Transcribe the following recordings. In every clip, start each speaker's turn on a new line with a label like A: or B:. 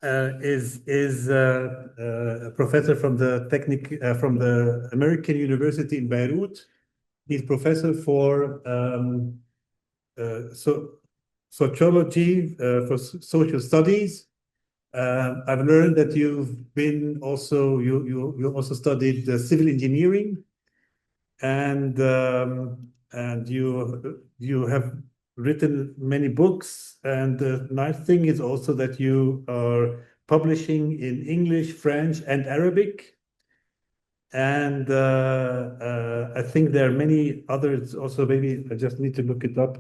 A: is a professor from the from the American University in Beirut. He's professor for so sociology, for social studies. I've learned that you've been also you also studied civil engineering, and you have written many books. And the nice thing is also that you are publishing in English, French, and Arabic. And I think there are many others also. Maybe I just need to look it up.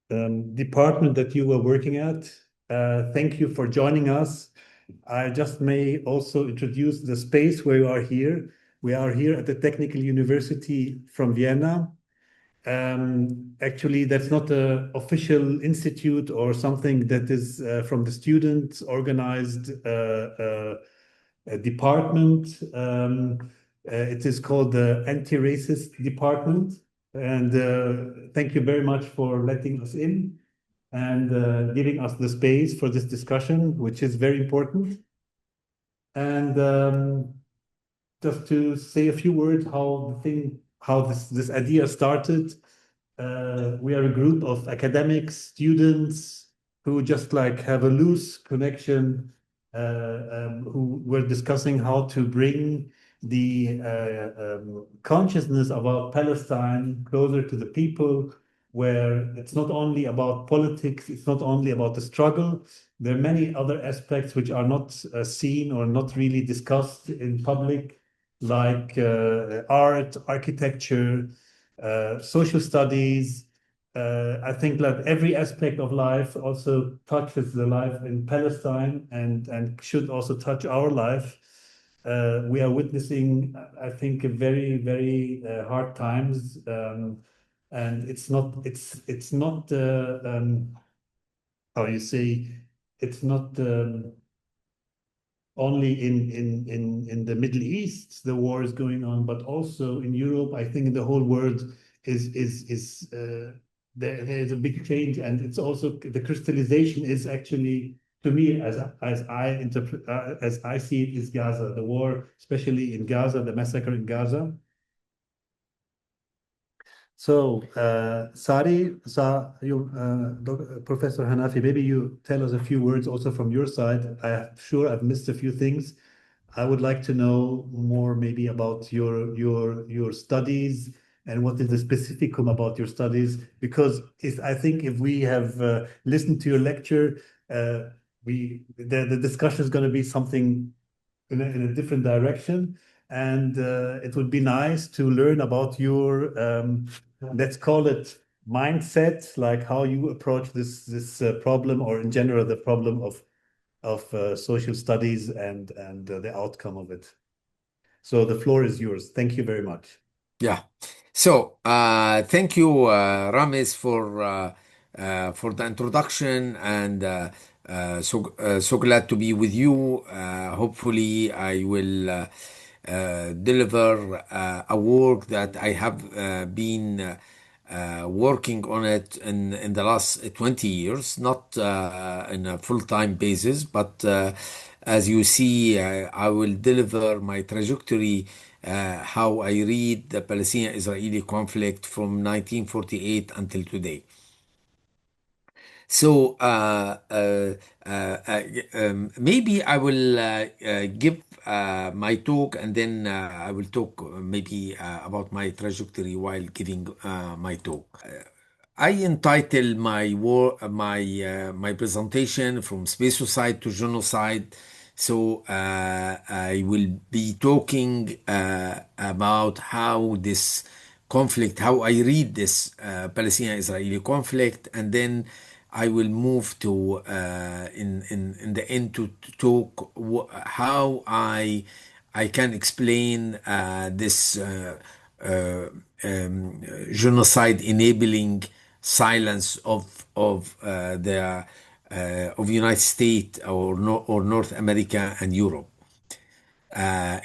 A: Department that you were working at. Thank you for joining us. I just may also introduce the space where we are here. We are here at the Technical University from Vienna. Actually, that's not an official institute or something that is from the students organized department. It is called the Anti-Racist Department. And thank you very much for letting us in and giving us the space for this discussion, which is very important. And just to say a few words how this idea started. We are a group of academics, students who just like have a loose connection, who were discussing how to bring the consciousness about Palestine closer to the people, where it's not only about politics, it's not only about the struggle. There are many other aspects which are not seen or not really discussed in public, like art, architecture, social studies. I think that every aspect of life also touches the life in Palestine and should also touch our life. We are witnessing, I think, a very hard times, and it's not how you say, it's not only in the Middle East the war is going on, but also in Europe. I think in the whole world is there is a big change, and it's also the crystallization is actually, to me, as I interpret as I see it, is Gaza, the war, especially in Gaza, the massacre in Gaza. So, Professor Hanafi, maybe you tell us a few words also from your side. I'm sure I've missed a few things. I would like to know more maybe about your studies and what is the specificum about your studies, because I think if we have listened to your lecture, the discussion is going to be something in a different direction, and it would be nice to learn about your let's call it mindset, like how you approach this problem, or in general the problem of social studies and the outcome of it. So the floor is yours. Thank you very much.
B: Yeah. So thank you, Rames, for the introduction, and so glad to be with you. Hopefully, I will deliver a work that I have been working on it in the last 20 years, not in a full-time basis, but as you see, I will deliver my trajectory, how I read the Palestinian-Israeli conflict from 1948 until today. So maybe I will give my talk, and then I will talk maybe about my trajectory while giving my talk. I entitle my presentation from Spacio-Cide to Genocide. So I will be talking about how this conflict, how I read this Palestinian-Israeli conflict, and then I will move to in the end to talk how I can explain this genocide enabling silence of the of United States or North America and Europe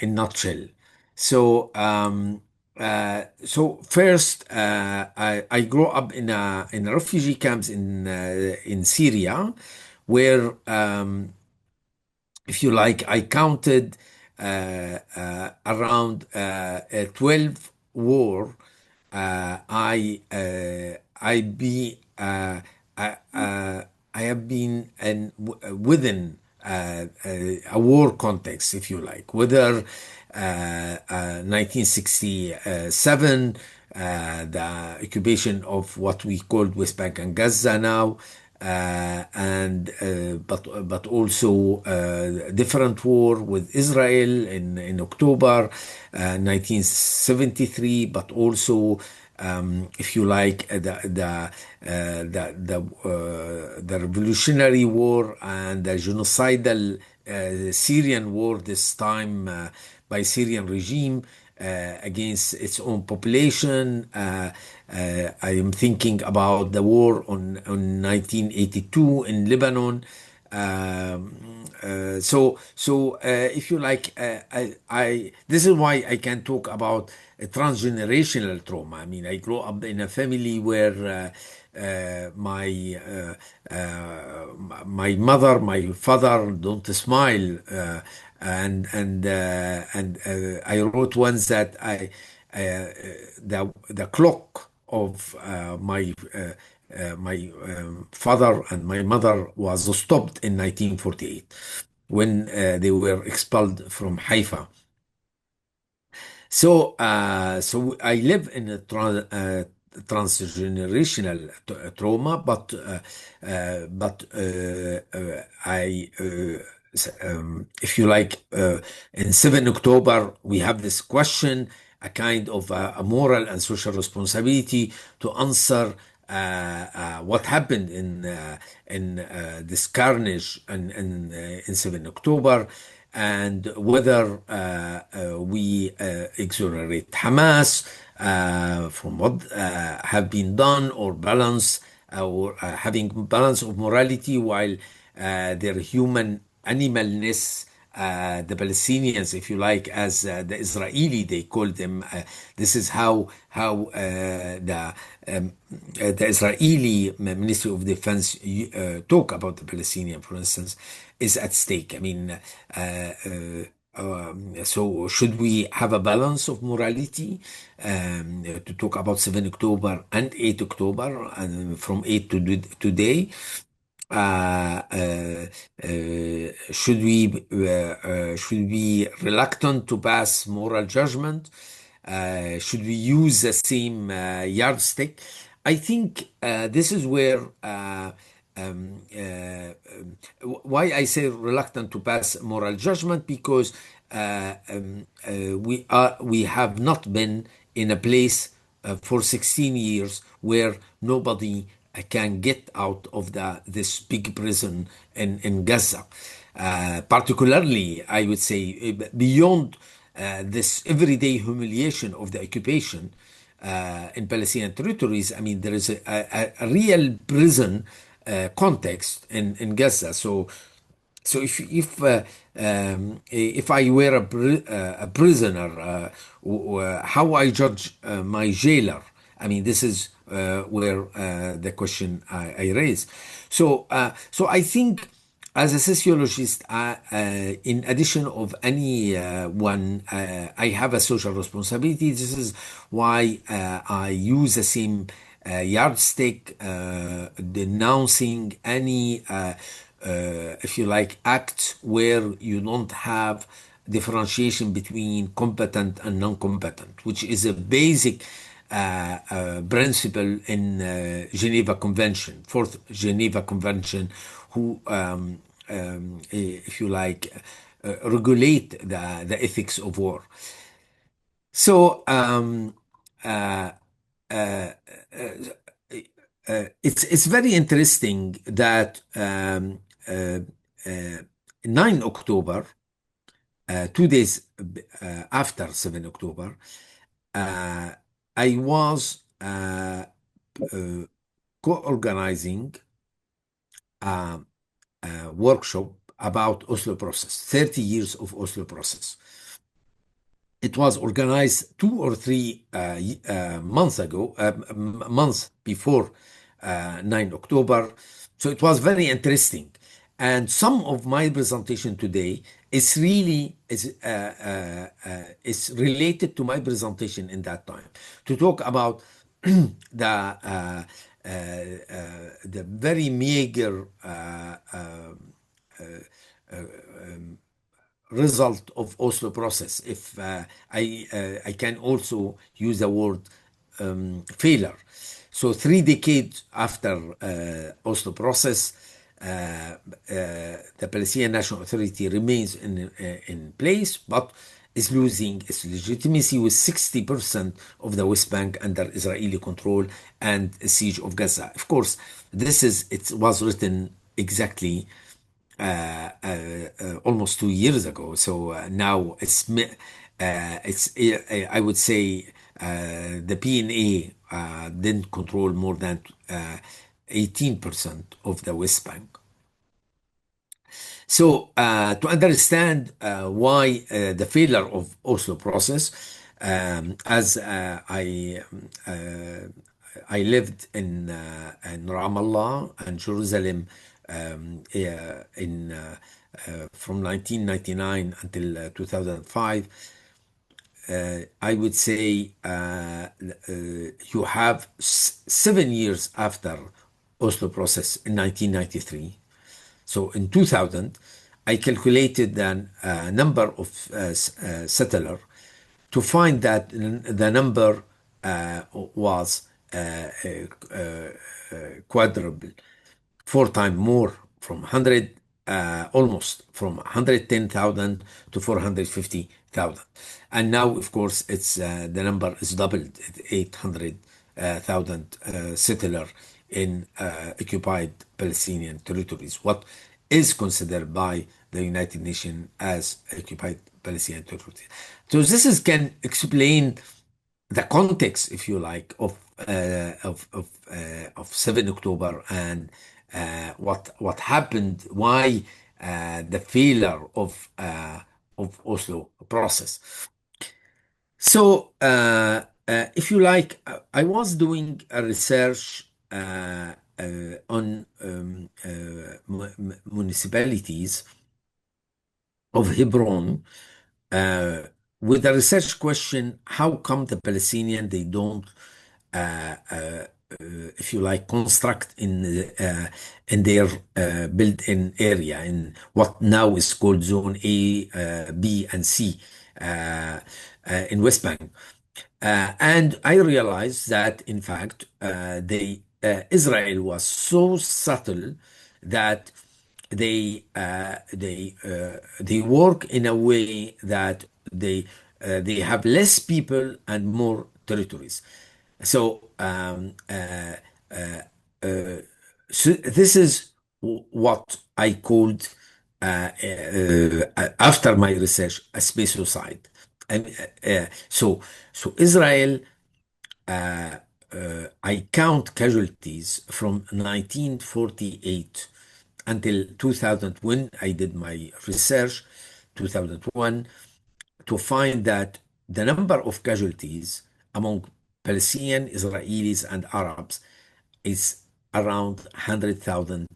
B: in nutshell. So so first, I grew up in a refugee camps in Syria, where if you like, I counted around 12 war. I be I have been within a war context, if you like, whether 1967, the occupation of what we called West Bank and Gaza now, and but also different war with Israel in October 1973, but also if you like, the Revolutionary War and the genocidal Syrian war, this time by Syrian regime against its own population. I am thinking about the war on 1982 in Lebanon. If you like, this is why I can talk about a transgenerational trauma. I mean, I grew up in a family where my mother, my father don't smile, I wrote once that the clock of my father and my mother was stopped in 1948 when they were expelled from Haifa. So I live in a transgenerational trauma, if you like, in 7 October, we have this question, a kind of a moral and social responsibility to answer what happened in this carnage in 7 October, and whether we exonerate Hamas from what have been done, or balance or having balance of morality while their human animalness, the Palestinians, if you like, as the Israeli they call them. This is how the Israeli Ministry of Defense talk about the Palestinian, for instance, is at stake. I mean, so should we have a balance of morality to talk about 7 October and 8 October, and from 8 to today? Should we reluctant to pass moral judgment? Should we use the same yardstick? I think this is where why I say reluctant to pass moral judgment, because we have not been in a place for 16 years where nobody can get out of this big prison in Gaza. Particularly, I would say, beyond this everyday humiliation of the occupation in Palestinian territories. I mean, there is a real prison context in Gaza. So if I were a prisoner, how I judge my jailer? I mean, this is where the question I raise. So I think, as a sociologist, in addition of any one, I have a social responsibility. This is why I use the same yardstick, denouncing any, if you like, act where you don't have differentiation between competent and non-competent, which is a basic principle in Geneva Convention, Fourth Geneva Convention, who, if you like, regulate the ethics of war. So uh, uh, it's very interesting that 9 October, 2 days after 7 October, uh, I was co-organizing a, a workshop about Oslo process, 30 years of Oslo process. It was organized 2 or 3 months ago, months before 9 October. So it was very interesting. And some of my presentation today is really is related to my presentation in that time to talk about the very meager result of Oslo process. If I can also use the word failure. So 3 decades after Oslo process, the Palestinian National Authority remains in place, but is losing its legitimacy with 60% of the West Bank under Israeli control and a siege of Gaza. Of course, it was written exactly almost 2 years ago. So now I would say the PNA didn't control more than 18% of the West Bank. So to understand why the failure of Oslo process, as I lived in Ramallah and Jerusalem from 1999 until 2005. I would say you have 7 years after Oslo process in 1993. So in 2000, I calculated the number of settlers to find that the number was quadruple, 4 times more, from 100, almost from 110,000 to 450,000. And now, of course, it's the number is doubled, 800,000 settlers in occupied Palestinian territories, what is considered by the United Nations as occupied Palestinian territories. So can explain the context, if you like, of 7 October and what happened, why the failure of Oslo process. So, if you like, I was doing a research on municipalities of Hebron with a research question: how come the Palestinian they don't, if you like, construct in their built-in area in what now is called Zone A, B, and C in West Bank? And I realized that, in fact, Israel was so subtle that they work in a way that they have less people and more territories. So, so this is what I called after my research a spacio-cide. And, so Israel, I count casualties from 1948 until 2000 when I did my research, 2001, to find that the number of casualties among Palestinian, Israelis, and Arabs is around 100,000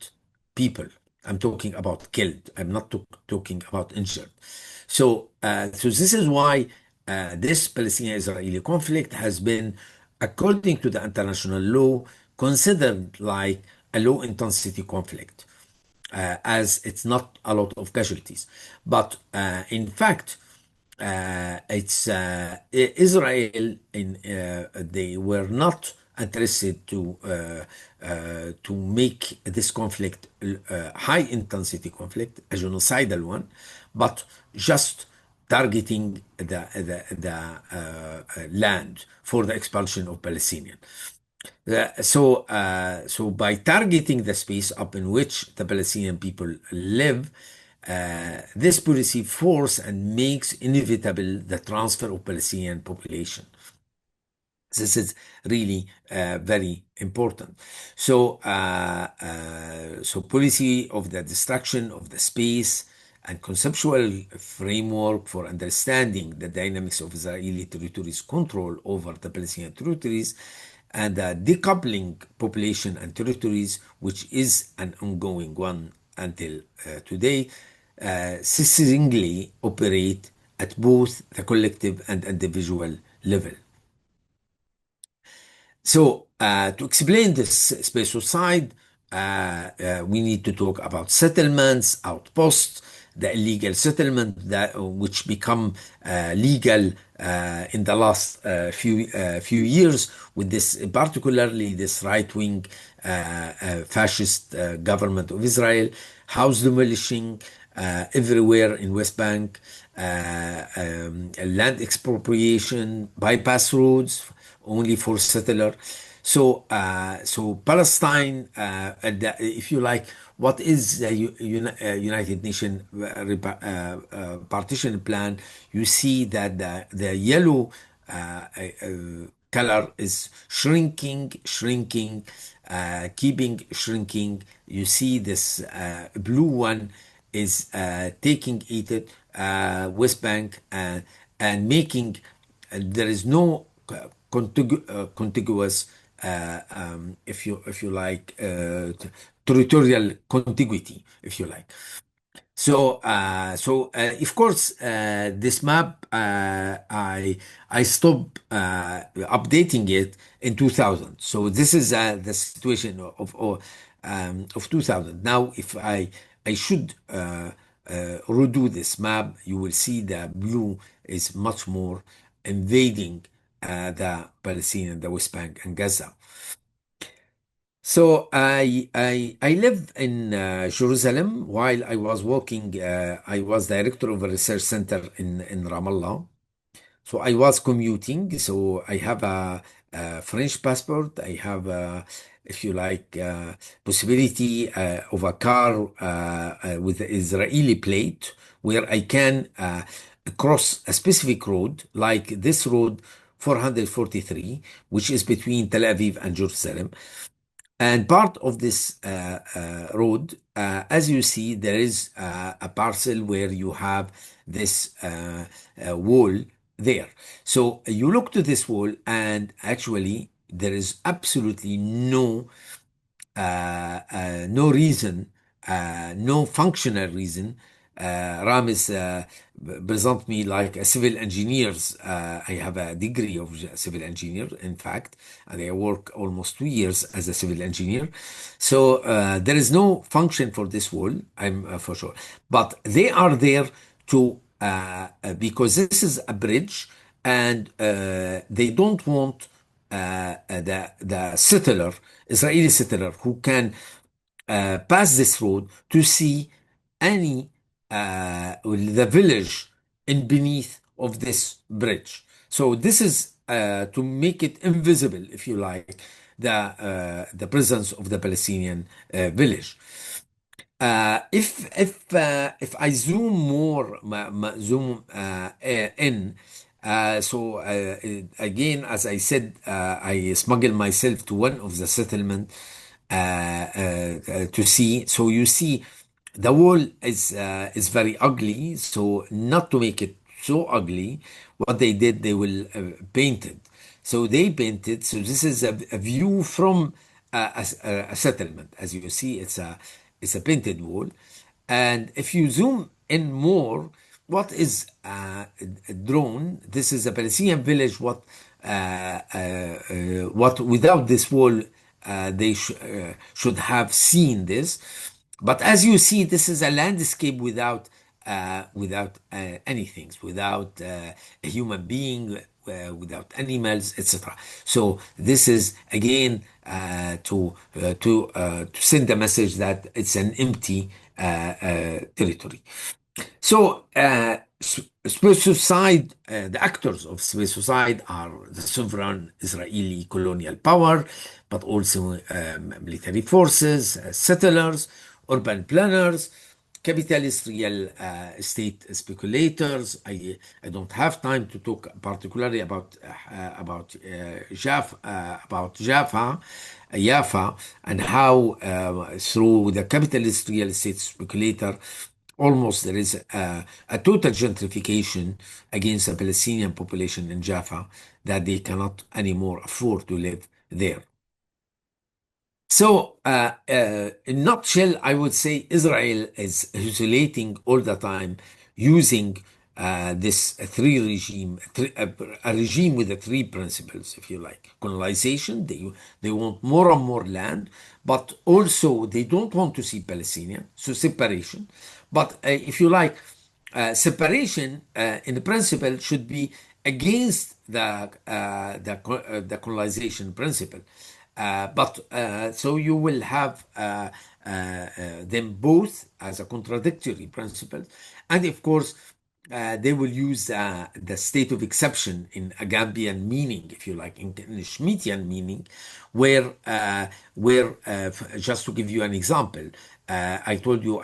B: people. I'm talking about killed. I'm not talking about injured. So this is why this Palestinian-Israeli conflict has been, according to the international law, considered like a low-intensity conflict, as it's not a lot of casualties. But in fact, it's Israel. They were not interested to make this conflict high intensity conflict, a genocidal one, but just targeting the land for the expulsion of Palestinians. So by targeting the space up in which the Palestinian people live, this policy force and makes inevitable the transfer of Palestinian population. This is really very important. So policy of the destruction of the space and conceptual framework for understanding the dynamics of Israeli territories' control over the Palestinian territories and decoupling population and territories, which is an ongoing one until today, ceasingly operate at both the collective and individual level. So, to explain this Spacio-Cide, we need to talk about settlements, outposts, the illegal settlement that which become legal in the last few years, with this particularly this right-wing fascist government of Israel, house demolishing everywhere in West Bank, land expropriation, bypass roads only for settler. So Palestine, if you like, what is the United Nations partition plan? You see that the yellow color is keeping shrinking. You see this blue one is taking it West Bank and making there is no contiguous, if you like, territorial contiguity, if you like. Of course, this map, I stopped updating it in 2000. So this is the situation of 2000. Now, if I should redo this map, you will see the blue is much more invading the Palestinian, the West Bank, and Gaza. So I live in Jerusalem while I was working. I was director of a research center in Ramallah. So I was commuting. So I have a French passport. I have, if you like, possibility of a car with the Israeli plate where I can cross a specific road, like this road 443, which is between Tel Aviv and Jerusalem. And part of this road, as you see, there is a parcel where you have this wall there. So you look to this wall, and actually, there is absolutely no reason, no functional reason. Ramis present me like a civil engineers. I have a degree of civil engineer, in fact, and I work almost 2 years as a civil engineer. So there is no function for this wall, I'm for sure. But they are there to because this is a bridge, and they don't want the settler, Israeli settler, who can pass this road to see any the village in beneath of this bridge. So this is to make it invisible, if you like, the presence of the Palestinian village. If I zoom more, zoom in, again, as I said, I smuggle myself to one of the settlement to see. So you see, the wall is very ugly. So not to make it so ugly, what they did, they will paint it. So they painted. So this is a view from a settlement. As you see, it's a painted wall. And if you zoom in more, what is drawn? This is a Palestinian village. What without this wall, they should have seen this. But as you see, this is a landscape without anything, without a human being, without animals, etc. So this is again to send a message that it's an empty territory. So, Spacio-Cide, the actors of Spacio-Cide are the sovereign Israeli colonial power, but also military forces, settlers, urban planners, capitalist real estate speculators. I don't have time to talk particularly about Jaffa, and how through the capitalist real estate speculator, almost there is a total gentrification against the Palestinian population in Jaffa, that they cannot anymore afford to live there. In nutshell, I would say Israel is oscillating all the time using this three regime, a regime with the three principles, if you like. Colonization, they want more and more land, but also they don't want to see Palestinian, so separation. But if you like, separation in the principle should be against the colonization principle. But so you will have them both as a contradictory principle, and of course, they will use the state of exception in Agamben meaning, if you like, in Schmittian meaning, just to give you an example, I told you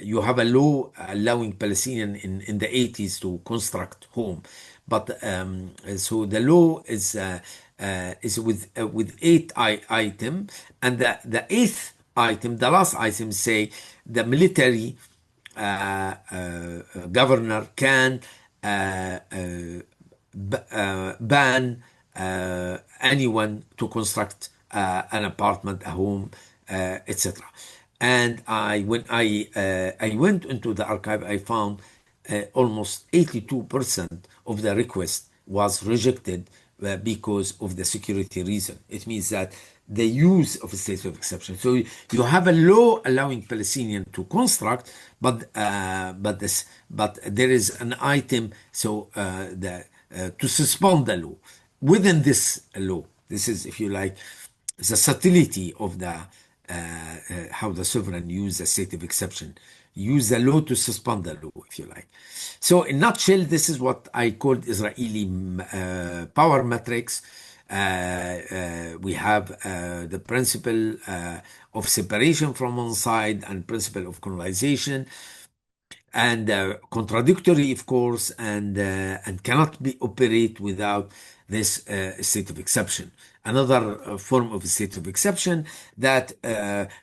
B: you have a law allowing Palestinian in the 80s to construct home, but so the law is with eight item, and the eighth item, the last item, say the military governor can ban anyone to construct an apartment, a home, etc. And I went into the archive, I found almost 82% of the request was rejected because of the security reason. It means that the use of a state of exception. So you have a law allowing Palestinian to construct, but there is an item to suspend the law within this law. This is, if you like, the subtlety of the how the sovereign use the state of exception, use the law to suspend the law, if you like. So, in nutshell, this is what I called Israeli power matrix. We have the principle of separation from one side and principle of colonization, and contradictory, of course, and cannot be operate without this state of exception. Another form of state of exception that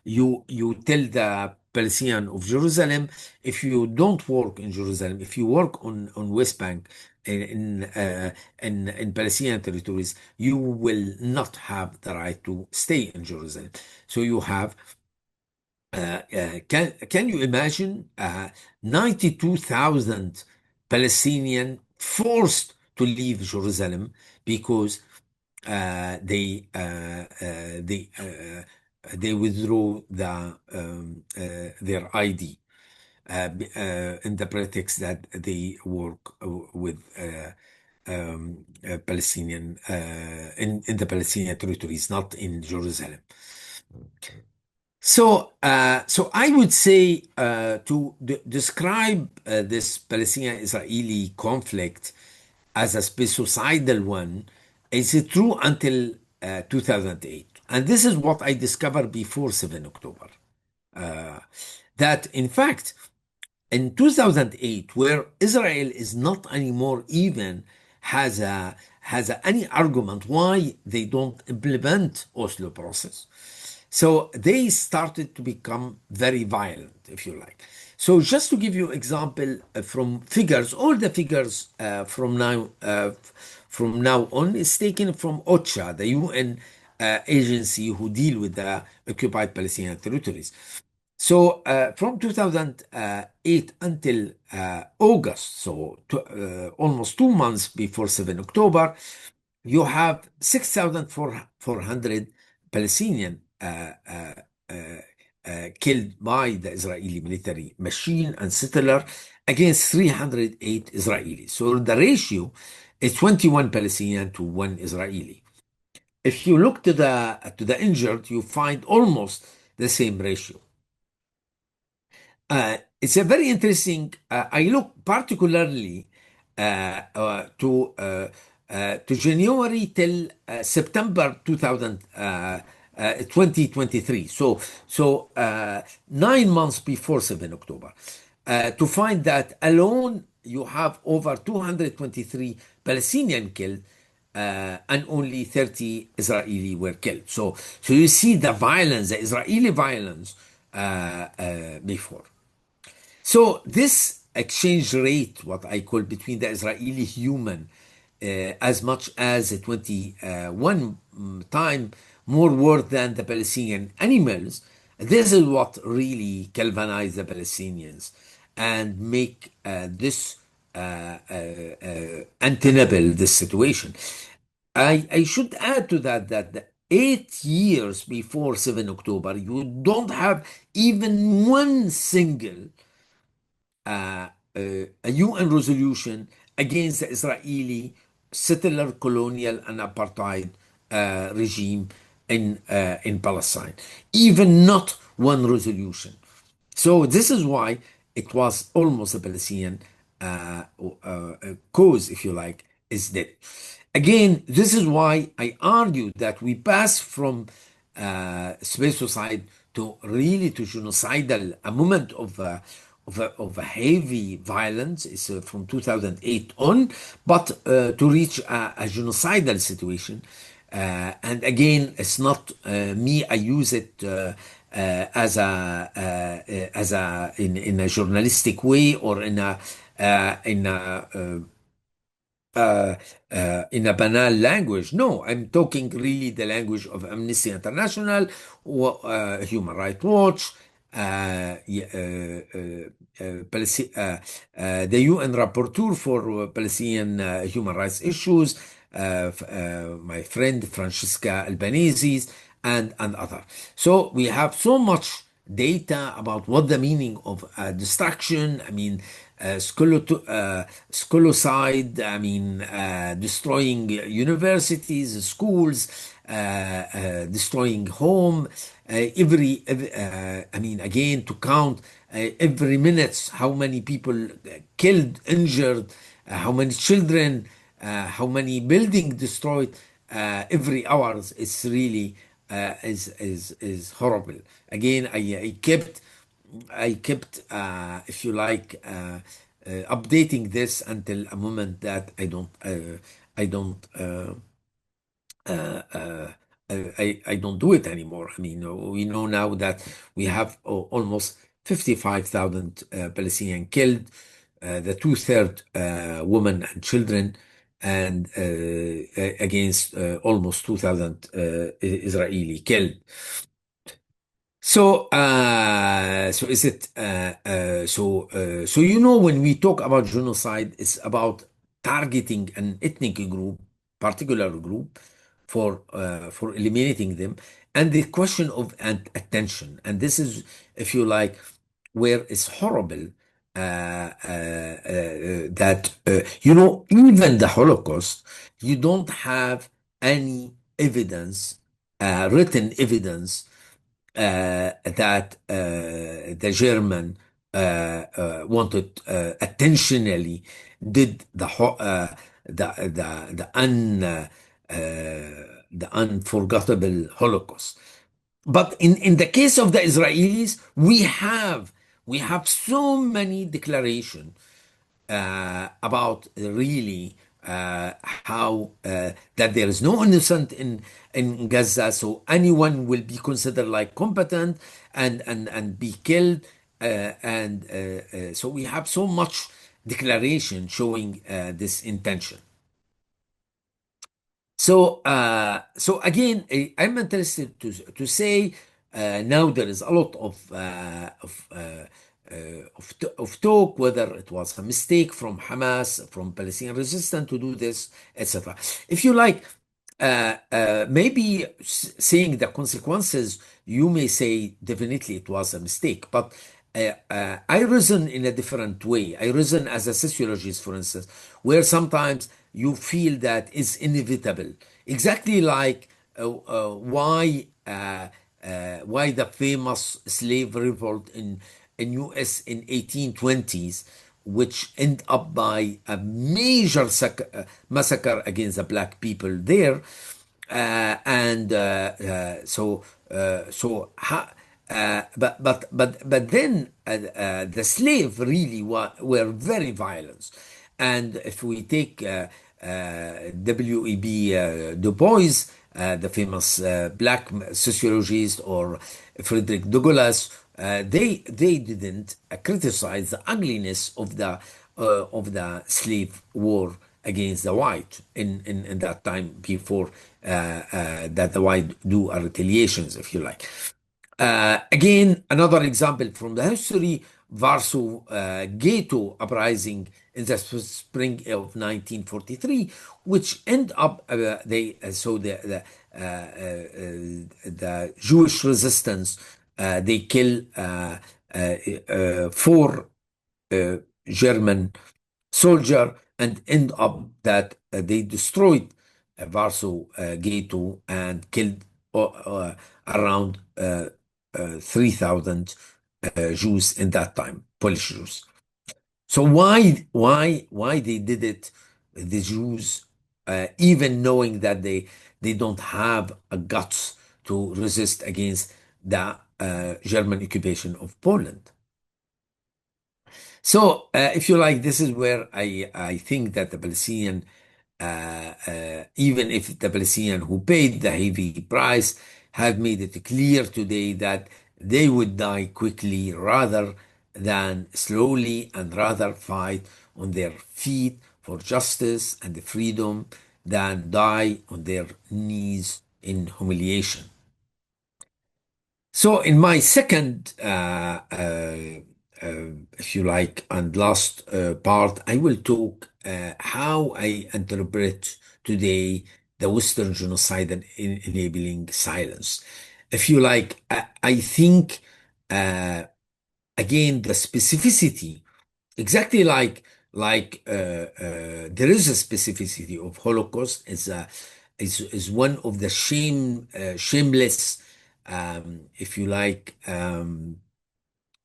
B: you tell the Palestinian of Jerusalem, if you don't work in Jerusalem, if you work on West Bank in Palestinian territories, you will not have the right to stay in Jerusalem. So you have can you imagine 92,000 Palestinian forced to leave Jerusalem because they withdrew their ID in the pretext that they work with Palestinian in the Palestinian territories, not in Jerusalem. So I would say to describe this Palestinian-Israeli conflict as a speciocidal one is true until 2008, and this is what I discovered before 7 October. Uh, that in fact in 2008, where Israel is not anymore even any argument why they don't implement Oslo process. So they started to become very violent, if you like. So just to give you example from figures, all the figures from now on is taken from OCHA, the UN agency who deal with the occupied Palestinian territories. So from 2008 until August, so almost 2 months before 7 October, you have 6,400 Palestinian killed by the Israeli military machine and settler against 308 Israelis. So the ratio is 21 Palestinian to 1 Israeli. If you look to the injured, you find almost the same ratio. It's a very interesting. I look particularly to January till September 2023. So 9 months before 7 October, to find that alone you have over 223 Palestinian killed. And only 30 Israeli were killed. So you see the violence, the Israeli violence before. So this exchange rate, what I call between the Israeli human as much as 21 time more worth than the Palestinian animals. This is what really galvanized the Palestinians and make this untenable, this situation. I should add to that that the 8 years before 7 October, you don't have even one single a UN resolution against the Israeli settler, colonial, and apartheid regime in Palestine. Even not one resolution. So this is why it was almost a Palestinian cause, if you like, is dead. Again, this is why I argue that we pass from spacio-cide to really to genocidal, a moment of a heavy violence is from 2008 on, but to reach a genocidal situation. And again, it's not me. I use it in a journalistic way or in a banal language. No, I'm talking really the language of Amnesty International, Human Rights Watch, the UN Rapporteur for Palestinian human rights issues, my friend Francesca Albanese, and other. So we have so much data about what the meaning of destruction. I mean, scholocide. I mean, destroying universities, schools, destroying home. I mean, again, to count every minute how many people killed, injured, how many children, how many buildings destroyed every hour is really is horrible. Again, I kept if you like updating this until a moment that I don't do it anymore. I mean, we know now that we have almost 55,000 Palestinian killed, the two-third women and children, and against almost 2,000 Israeli killed. So is it so when we talk about genocide, it's about targeting an ethnic group, particular group, for eliminating them, and the question of attention, and this is, if you like, where it's horrible that even the Holocaust, you don't have any evidence, written evidence that the German wanted intentionally did the unforgettable Holocaust. But in the case of the Israelis, we have so many declarations about really how that there is no innocent in Gaza, so anyone will be considered like competent and be killed, so we have so much declaration showing this intention. So again, I'm interested to say now there is a lot of talk whether it was a mistake from Hamas, from Palestinian resistance to do this, etc. If you like, maybe seeing the consequences, you may say definitely it was a mistake, but I reason in a different way. I reason as a sociologist, for instance, where sometimes you feel that it's inevitable. Exactly like why the famous slave revolt in U.S. in 1820s, which end up by a major massacre against the black people there, and but then the slave really were very violent, and if we take W.E.B. Du Bois, the famous black sociologist, or Frederick Douglass, they didn't criticize the ugliness of the slave war against the white in that time before that the white do a retaliations, if you like. Again, another example from the history, Warsaw Ghetto uprising in the spring of 1943, which end up they so the Jewish resistance, they kill four German soldier and end up that they destroyed Warsaw Ghetto and killed around 3,000 Jews in that time, Polish Jews. So why they did it, the Jews, even knowing that they don't have a guts to resist against the German occupation of Poland. So, if you like, this is where I think that the Palestinian, even if the Palestinian who paid the heavy price, have made it clear today that they would die quickly rather than slowly, and rather fight on their feet for justice and freedom than die on their knees in humiliation. So, in my second, if you like, and last part, I will talk how I interpret today the Western genocide and enabling silence. If you like, I think again the specificity, exactly there is a specificity of Holocaust is one of the shameless, if you like,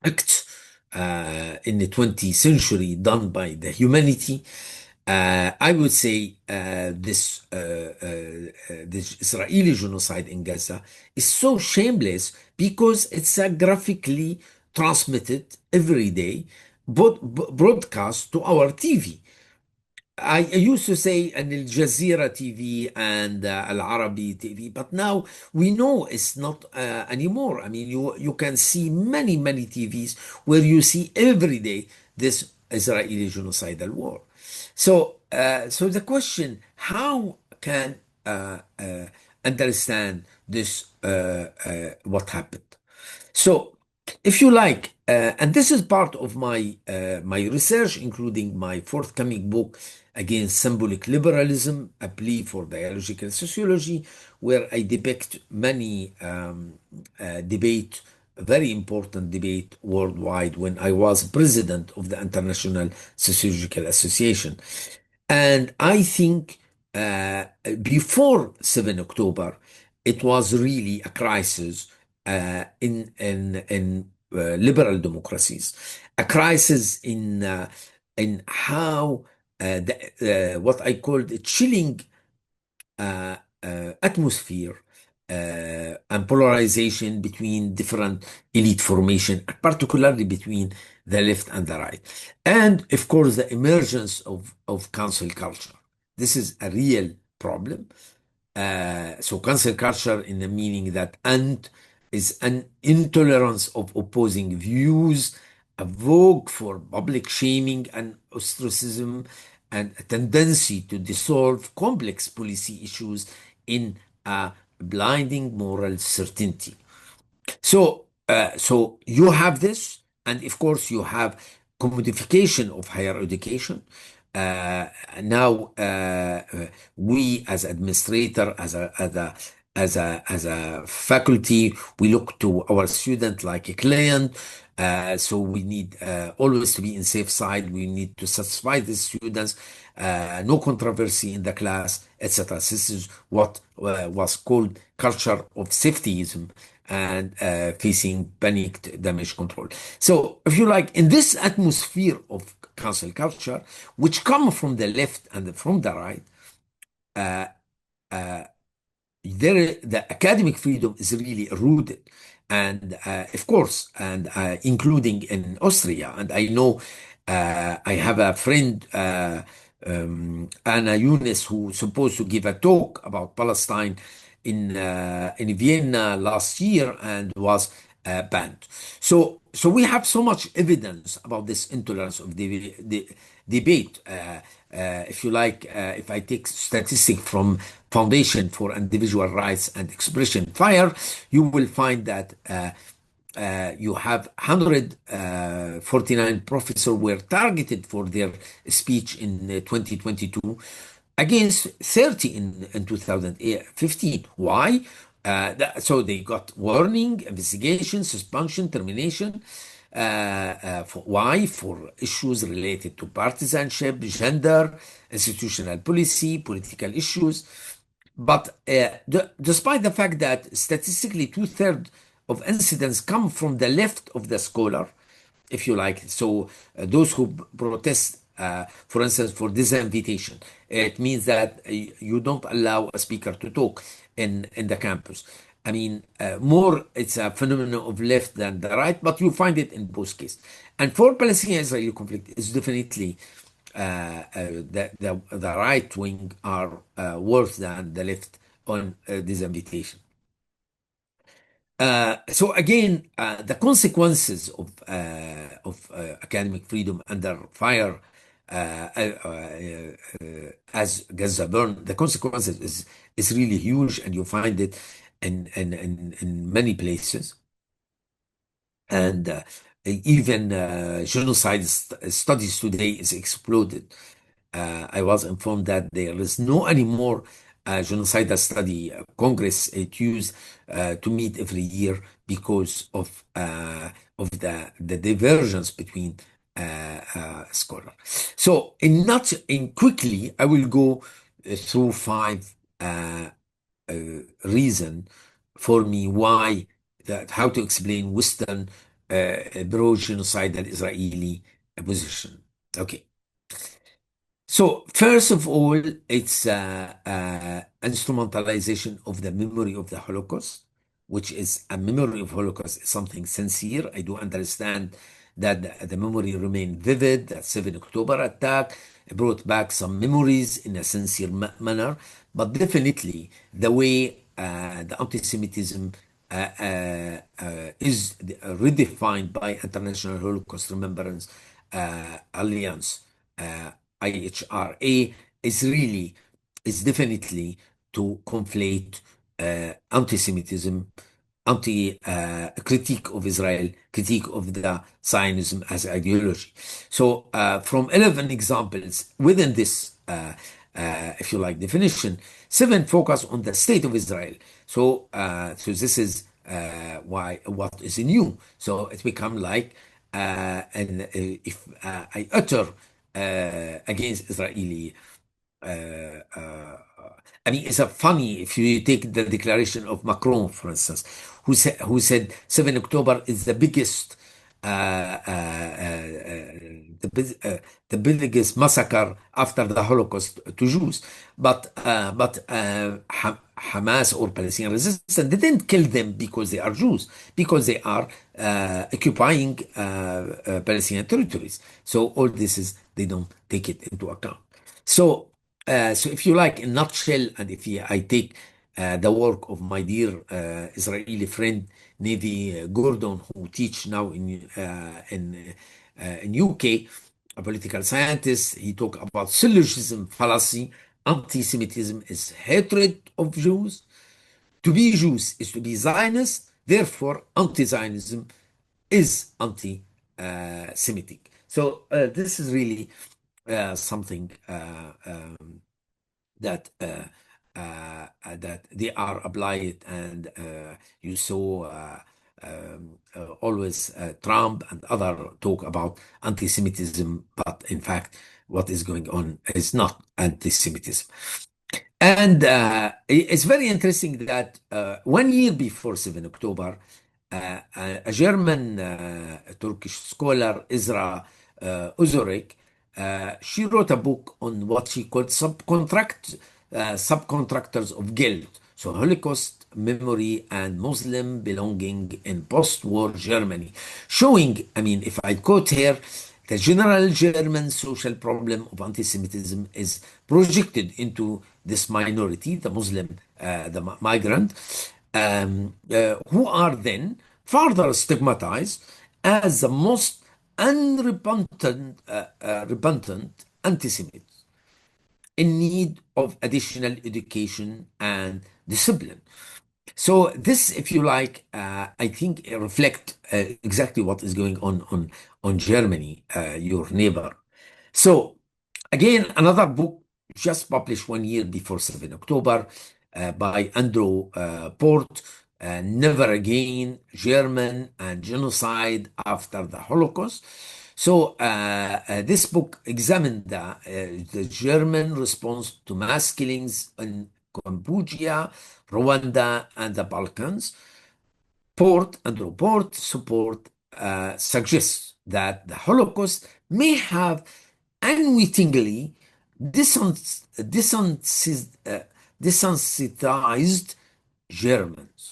B: acts in the 20th century done by the humanity. I would say this Israeli genocide in Gaza is so shameless because it's graphically transmitted every day, broadcast to our TV. I used to say an Al Jazeera TV and Al Arabi TV, but now we know it's not anymore. I mean, you can see many TVs where you see every day this Israeli genocidal war. So the question: how can understand this? What happened? So, if you like, and this is part of my research, including my forthcoming book against symbolic liberalism, a plea for dialogical sociology, where I depict many debate, very important debate worldwide when I was president of the International Sociological Association. And I think before 7 October, it was really a crisis in liberal democracies, a crisis in how what I call the chilling atmosphere and polarization between different elite formation, particularly between the left and the right. And of course, the emergence of cancel culture. This is a real problem. So cancel culture in the meaning that is an intolerance of opposing views, a vogue for public shaming and ostracism, and a tendency to dissolve complex policy issues in a blinding moral certainty. So you have this, and of course you have commodification of higher education. Now we as administrator, as a faculty, we look to our student like a client. So we need always to be in safe side. We need to satisfy the students. No controversy in the class, etc. This is what was called culture of safetyism and facing panicked damage control. So, if you like, in this atmosphere of cancel culture, which come from the left and from the right, the academic freedom is really rooted, and of course, and including in Austria. And I know I have a friend, Anna Yunus, who supposed to give a talk about Palestine in Vienna last year, and was banned. So we have so much evidence about this intolerance of the debate. If you like, if I take statistic from Foundation for Individual Rights and Expression, FIRE, you will find that you have 149 professors were targeted for their speech in 2022 against 30 in 2015. Why? So they got warning, investigation, suspension, termination. Why? For issues related to partisanship, gender, institutional policy, political issues. But despite the fact that statistically two-thirds of incidents come from the left of the scholar, if you like, so those who protest, for instance, for disinvitation, it means that you don't allow a speaker to talk in the campus. I mean, more it's a phenomenon of left than the right, but you find it in both cases. And for Palestinian-Israeli conflict, it's definitely the right wing are worse than the left on disinvitation. So again, the consequences of academic freedom under fire, as Gaza burn, the consequences is really huge, and you find it in many places. And even genocide studies today is exploded. I was informed that there is no anymore genocidal study congress it used to meet every year because of the divergence between scholars. So in quickly, I will go through five reason for me why that how to explain Western pro-genocidal Israeli position. Okay. So first of all, it's instrumentalization of the memory of the Holocaust, which is a memory of Holocaust is something sincere. I do understand that the memory remained vivid. That 7 October attack brought back some memories in a sincere manner, but definitely the way the anti-Semitism is redefined by International Holocaust Remembrance Alliance. IHRA is definitely to conflate anti-Semitism, critique of Israel, critique of the Zionism as ideology. So from 11 examples within this, if you like, definition, 7 focus on the state of Israel. So this is why what is new. So it become like, and if I utter against Israeli. Uh, uh, I mean, it's a funny if you take the declaration of Macron, for instance, who said 7 October is the biggest the, the biggest massacre after the Holocaust to Jews. But Hamas or Palestinian resistance didn't kill them because they are Jews, because they are occupying Palestinian territories. So all this is they don't take it into account. So if you like, in nutshell, and I take the work of my dear Israeli friend Navy Gordon, who teach now in UK, a political scientist, he talk about syllogism fallacy. Anti-Semitism is hatred of Jews. To be Jews is to be Zionist. Therefore, anti-Zionism is anti-Semitic. So this is really something that they are applied, and you saw always Trump and other talk about anti-Semitism, but in fact, what is going on is not anti-Semitism. And it's very interesting that 1 year before 7 October, a German Turkish scholar, Ezra Uzorek, she wrote a book on what she called subcontractors of guilt. So Holocaust memory and Muslim belonging in post-war Germany, showing, I mean, if I quote here, the general German social problem of anti-Semitism is projected into this minority, the Muslim, the migrant, who are then further stigmatized as the most unrepentant anti-Semites in need of additional education and discipline. So this, if you like, I think reflect exactly what is going on Germany, your neighbor. So again, another book just published 1 year before 7 October by Andrew Port, Never Again, German and Genocide After the Holocaust. So this book examined the German response to mass killings in Cambodia, Rwanda, and the Balkans. Port and report support suggests that the Holocaust may have unwittingly desensitized Germans.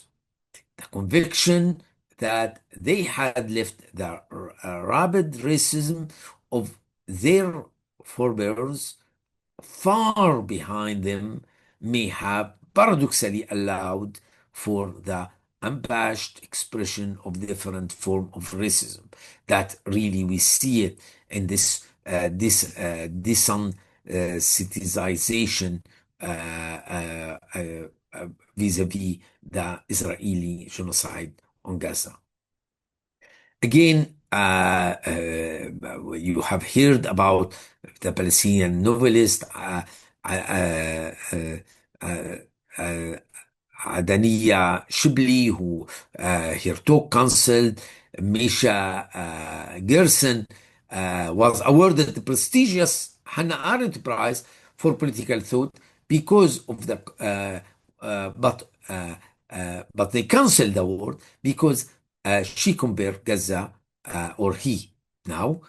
B: The conviction that they had left the rabid racism of their forebears far behind them may have paradoxically allowed for the unabashed expression of different form of racism that really we see it in this desensitization vis-a-vis the Israeli genocide on Gaza. Again, you have heard about the Palestinian novelist uh, uh, Adania Shibli, who her talk cancelled. Misha Gerson was awarded the prestigious Hannah Arendt Prize for political thought because of the but they cancelled the award because she compared Gaza or he now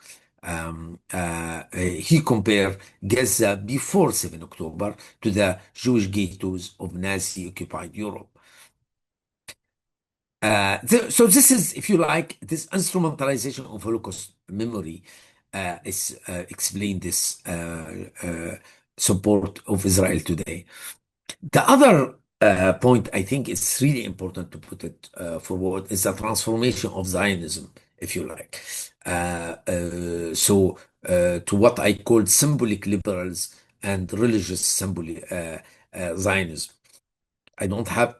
B: he compared Gaza before 7 October to the Jewish ghettos of Nazi-occupied Europe. So this is, if you like, this instrumentalization of Holocaust memory is explain this support of Israel today. The other point I think it's really important to put it forward is the transformation of Zionism, if you like. To what I call symbolic liberals and religious symbolic Zionism. I don't have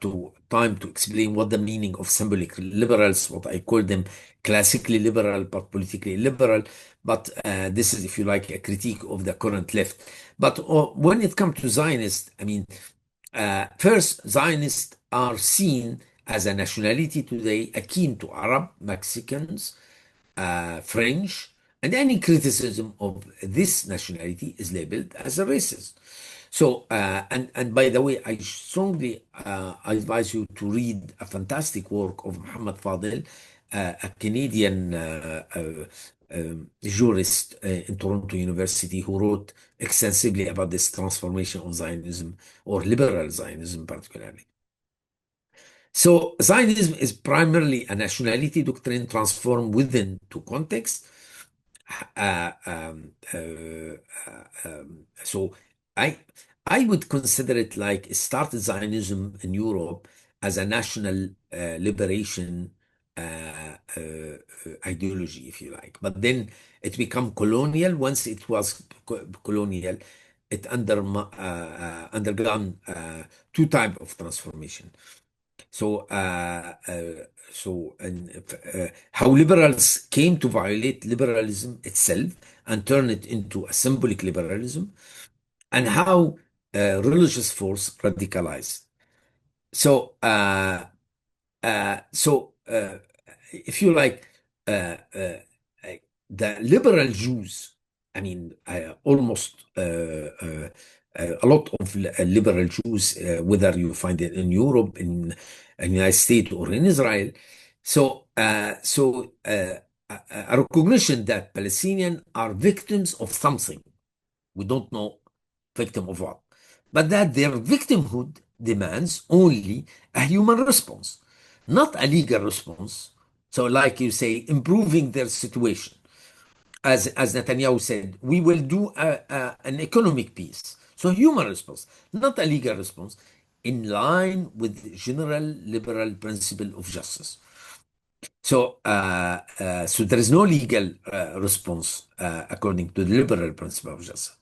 B: time to explain what the meaning of symbolic liberals, what I call them classically liberal but politically liberal. But this is, if you like, a critique of the current left. But when it comes to Zionists, I mean, first, Zionists are seen as a nationality today akin to Arab, Mexicans, French, and any criticism of this nationality is labeled as a racist. So, and by the way, I strongly advise you to read a fantastic work of Muhammad Fadel, a Canadian jurist in Toronto University, who wrote extensively about this transformation of Zionism or liberal Zionism, particularly. So Zionism is primarily a nationality doctrine transformed within two contexts. So I would consider it like it started Zionism in Europe as a national liberation ideology, if you like. But then it became colonial. Once it was colonial, it undergone two types of transformation. So, how liberals came to violate liberalism itself and turn it into a symbolic liberalism, and how religious force radicalized. So, if you like, uh, uh, the liberal Jews, I mean, almost a lot of liberal Jews, whether you find it in Europe, in the United States, or in Israel. So, a recognition that Palestinians are victims of something. We don't know victim of what, but that their victimhood demands only a human response, not a legal response. So, like you say, improving their situation. As Netanyahu said, we will do an economic peace. So, human response, not a legal response, in line with general liberal principle of justice. So there is no legal response according to the liberal principle of justice.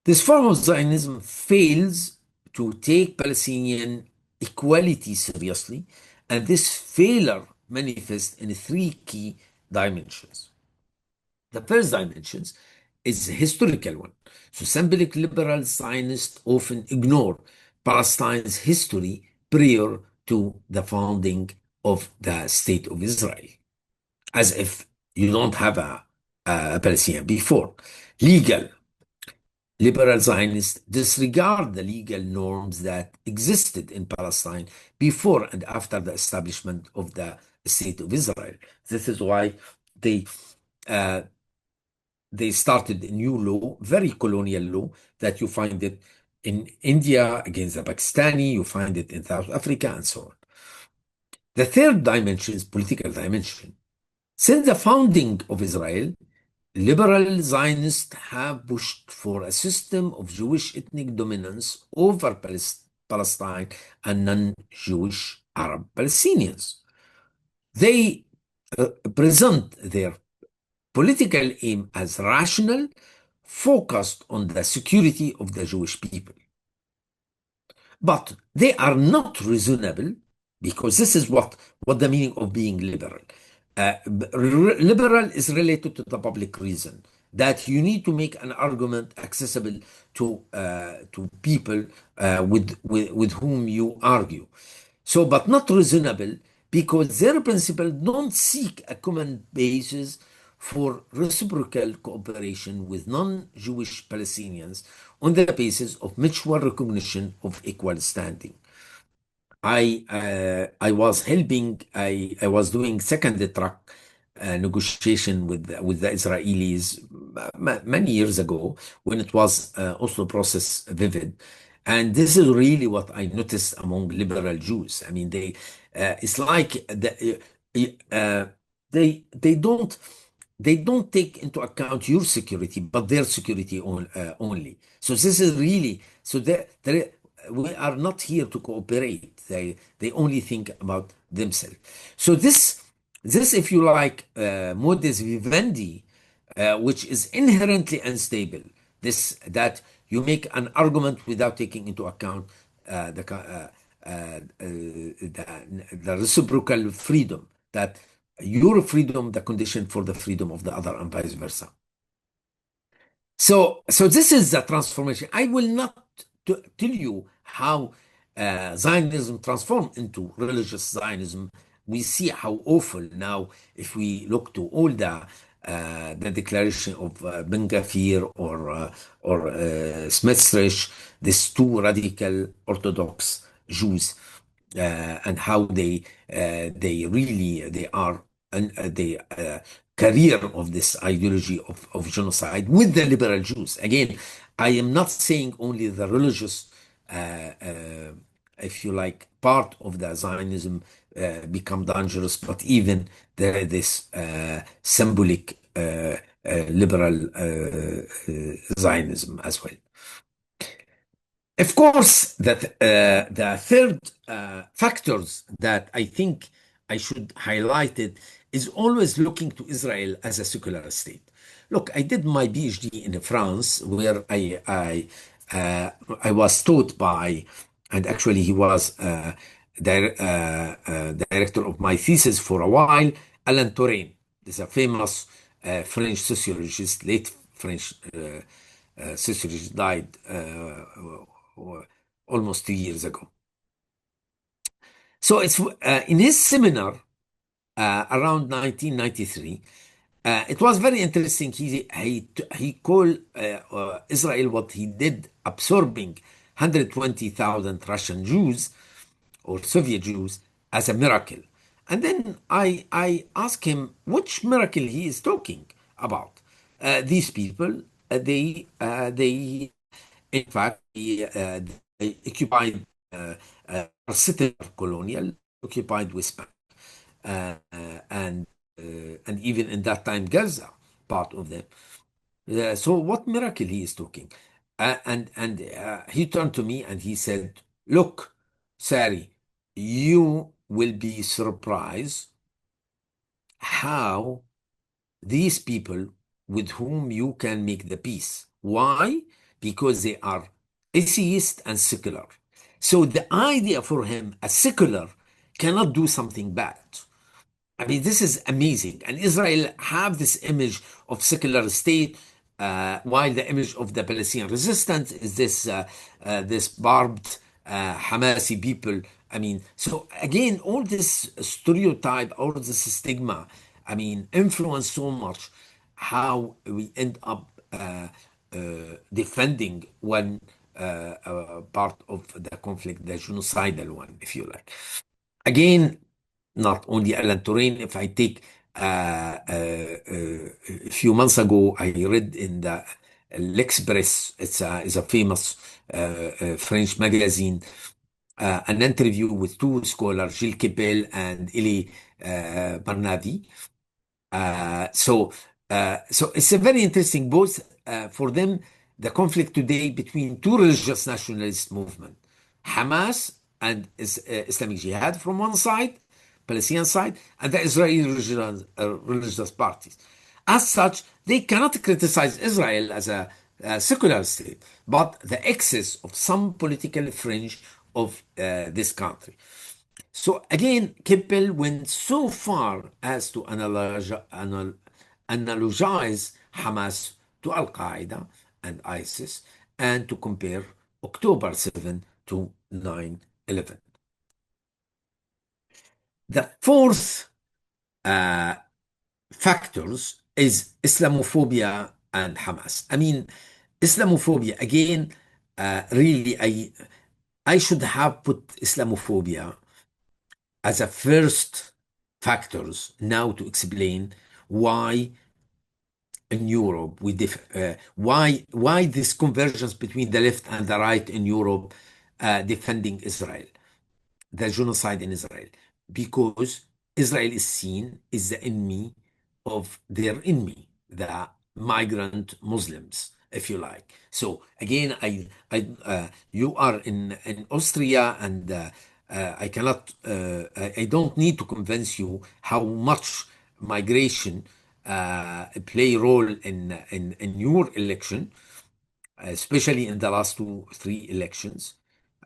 B: This form of Zionism fails to take Palestinian equality seriously, and this failure manifests in three key dimensions. The first dimension is a historical one. So symbolic liberal Zionists often ignore Palestine's history prior to the founding of the State of Israel, as if you don't have a Palestinian before. Legal liberal Zionists disregard the legal norms that existed in Palestine before and after the establishment of the State of Israel. This is why they uh, they started a new law, very colonial law, that you find it in India against the Pakistani, you find it in South Africa, and so on. The third dimension is political dimension. Since the founding of Israel, liberal Zionists have pushed for a system of Jewish ethnic dominance over Palestine and non-Jewish Arab Palestinians. They present their political aim as rational, focused on the security of the Jewish people. But they are not reasonable, because this is what the meaning of being liberal. Liberal is related to the public reason, that you need to make an argument accessible to people with whom you argue. So, but not reasonable, because their principles don't seek a common basis for reciprocal cooperation with non-Jewish Palestinians on the basis of mutual recognition of equal standing. I was helping. I was doing second track negotiation with the Israelis many years ago, when it was Oslo process vivid, and this is really what I noticed among liberal Jews. I mean, it's like they don't take into account your security, but their security only. So this is really so that we are not here to cooperate. They only think about themselves. So this, if you like, modus vivendi, which is inherently unstable. This that you make an argument without taking into account the reciprocal freedom, that your freedom, the condition for the freedom of the other, and vice versa. So this is the transformation. I will not tell you how Zionism transformed into religious Zionism. We see how awful now, if we look to all the declaration of Ben Gvir or Smith-Rich, these two radical Orthodox Jews, and how they are and the career of this ideology of genocide with the liberal Jews. Again, I am not saying only the religious, if you like, part of the Zionism become dangerous, but even this symbolic liberal Zionism as well. Of course, that the third factors that I think I should highlight it is always looking to Israel as a secular state. Look, I did my PhD in France, where I was taught by, and actually he was director of my thesis for a while, Alain Touraine. This is a famous French sociologist, late French sociologist, died almost 2 years ago. So it's in his seminar around 1993. It was very interesting. He called Israel, what he did, absorbing 120,000 Russian Jews or Soviet Jews, as a miracle. And then I asked him which miracle he is talking about. These people, they in fact, they occupied city colonial, occupied West Bank, uh, and and even in that time Gaza, part of them. So what miracle he is talking? And he turned to me and he said, "Look, Sari, you will be surprised how these people with whom you can make the peace. Why? Because they are atheist and secular. So the idea for him, a secular cannot do something bad. I mean, this is amazing. And Israel have this image of secular state, while the image of the Palestinian resistance is this barbed Hamasi people. I mean, so again, all this stereotype, all this stigma, I mean, influence so much how we end up defending one part of the conflict, the genocidal one, if you like. Again, not only Alan Turing. If I take a few months ago, I read in the L'Express, it's a famous French magazine, an interview with two scholars, Gilles Kepel and Elie Barnavi. So it's a very interesting both for them the conflict today between two religious nationalist movements, Hamas and Islamic Jihad from one side, Palestinian side, and the Israeli religious parties. As such, they cannot criticize Israel as a secular state, but the excess of some political fringe of this country. So again, Keppel went so far as to analogize Hamas to Al Qaeda and ISIS and to compare October 7 to 9/11. The fourth uh, factors is Islamophobia and Hamas. I mean, Islamophobia, again, really, I should have put Islamophobia as a first factors now to explain why in Europe why this convergence between the left and the right in Europe defending Israel, the genocide in Israel, because Israel is seen as the enemy of their enemy, the migrant Muslims, if you like. So again, you are in Austria, and I cannot, I don't need to convince you how much migration play role in your election, especially in the last two, three elections.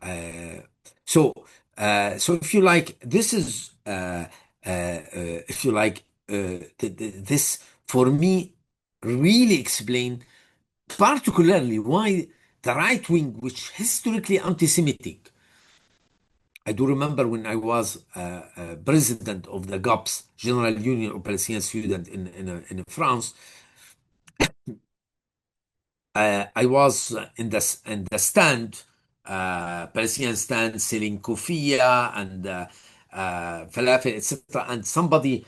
B: Uh, so, so if you like, this is, if you like, this for me really explain particularly why the right wing, which historically anti-Semitic. I do remember when I was president of the GOPS, General Union of Palestinian Students in France. I was in the stand, Palestinian stand, selling kufiyya and falafel, etc. And somebody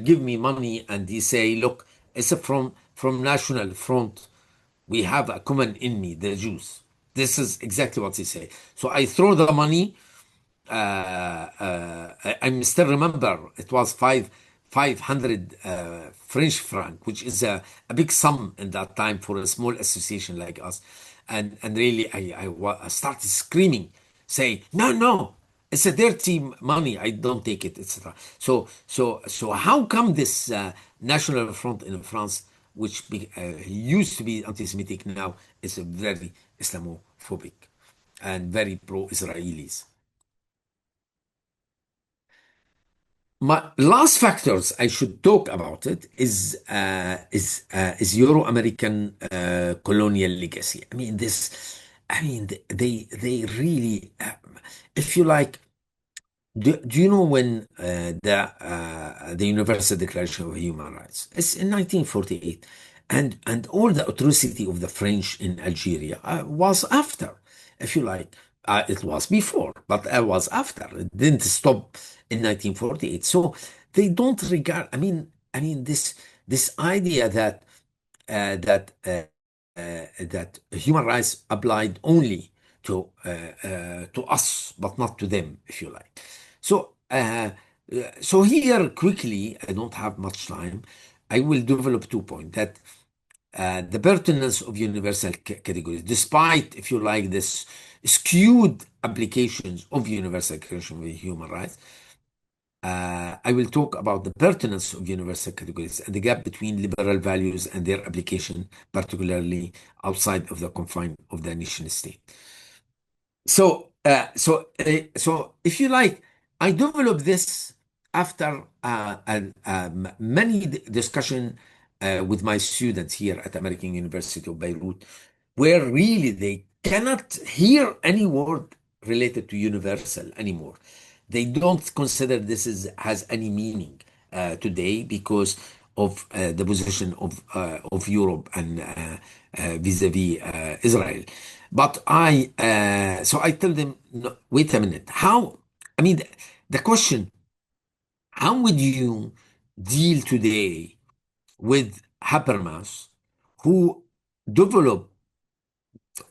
B: give me money, and he say, "Look, it's from National Front. We have a common enemy, the Jews." This is exactly what he say. So I throw the money. I still remember it was 500 French franc, which is a big sum in that time for a small association like us. And really, I started screaming, saying, "No, no, it's a dirty money. I don't take it, etc." So how come this National Front in France, which used to be anti-Semitic, now is a very Islamophobic and very pro-Israelis? My last factors I should talk about it is Euro-American colonial legacy. I mean this. I mean they really, if you like. Do you know when the Universal Declaration of Human Rights? It's in 1948, and all the atrocity of the French in Algeria was after, if you like. It was before, but it was after. It didn't stop in 1948. So they don't regard. I mean this idea that human rights applied only to us, but not to them, if you like. So, so here quickly, I don't have much time. I will develop 2 points that the pertinence of universal categories, despite, if you like, this skewed applications of universal Declaration of Human Rights, I will talk about the pertinence of universal categories and the gap between liberal values and their application, particularly outside of the confine of the nation state. So if you like, I developed this after many discussion with my students here at American University of Beirut, where really they cannot hear any word related to universal anymore. They don't consider this has any meaning today because of the position of Europe and vis-a-vis Israel. But so I tell them, no, wait a minute. How? I mean, the question: how would you deal today with Habermas, who developed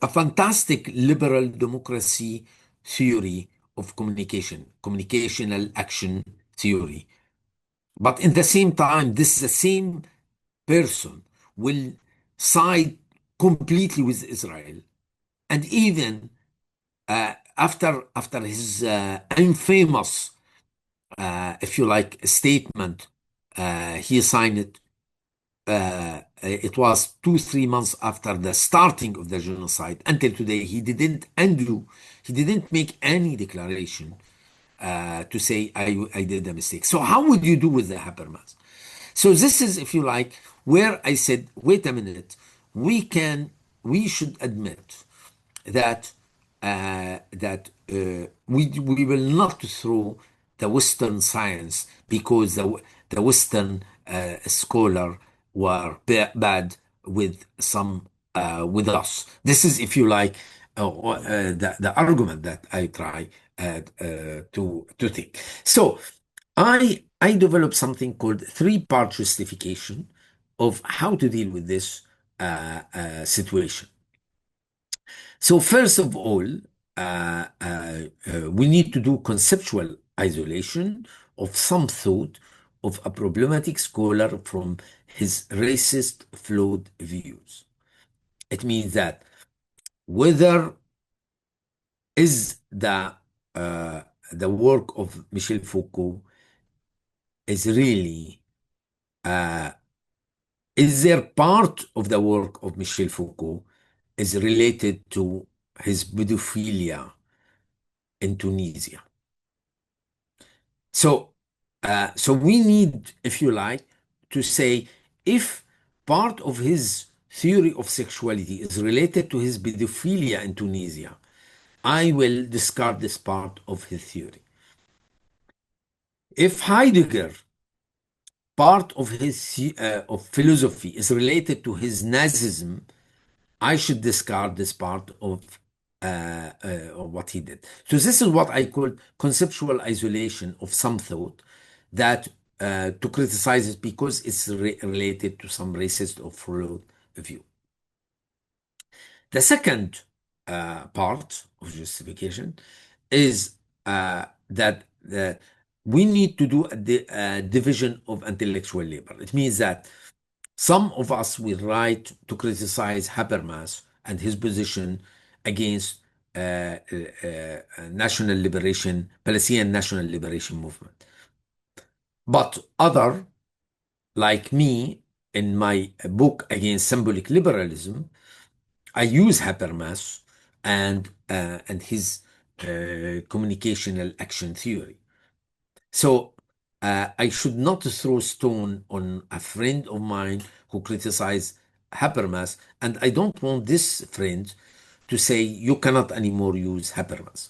B: a fantastic liberal democracy theory of communication, communicational action theory? But in the same time, this is the same person will side completely with Israel, and even after his infamous, if you like, statement, he signed it. It was 2, 3 months after the starting of the genocide. Until today, he didn't undo, he didn't make any declaration to say I did a mistake. So how would you do with the Habermas? So this is, if you like, where I said, wait a minute, we should admit that we will not throw the Western science because the Western scholar were bad with some with us. This is, if you like, the argument that I try to take. So I developed something called three-part justification of how to deal with this situation. So first of all, we need to do conceptual isolation of some thought of a problematic scholar from his racist, flawed views. It means that whether is the work of Michel Foucault is really is there part of the work of Michel Foucault is related to his pedophilia in Tunisia. So we need, if you like, to say if part of his theory of sexuality is related to his pedophilia in Tunisia, I will discard this part of his theory. If Heidegger, part of his of philosophy is related to his Nazism, I should discard this part of what he did. So this is what I call conceptual isolation of some thought that to criticize it because it's related to some racist or flawed view. The second part of justification is that we need to do a division of intellectual labor. It means that some of us will write to criticize Habermas and his position against national liberation, Palestinian national liberation movement. But other, like me, in my book against symbolic liberalism, I use Habermas and his communicational action theory. So I should not throw stone on a friend of mine who criticized Habermas, and I don't want this friend to say you cannot anymore use Habermas.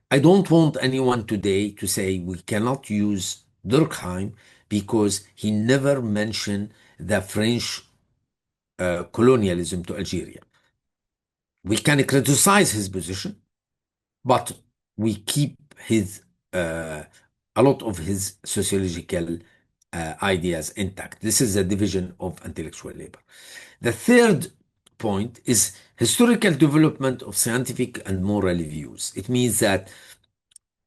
B: I don't want anyone today to say we cannot use Durkheim because he never mentioned the French colonialism to Algeria. We can criticize his position, but we keep his a lot of his sociological ideas intact. This is a division of intellectual labor. The third point is historical development of scientific and moral views. It means that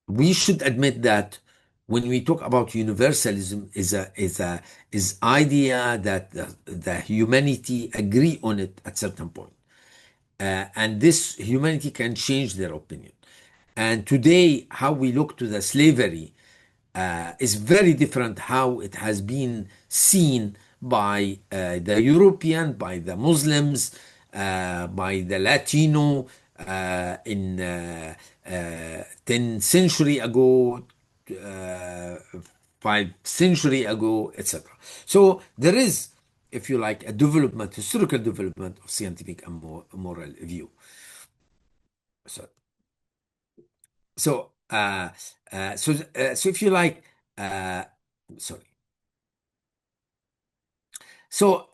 B: we should admit that when we talk about universalism is idea that the humanity agree on it at certain point. And this humanity can change their opinion. And today, how we look to the slavery is very different how it has been seen by the European, by the Muslims, by the Latino in 10 century ago, 5 century ago, etc. So there is, if you like, a development, historical development of scientific and moral view. So, so if you like, uh, sorry. So,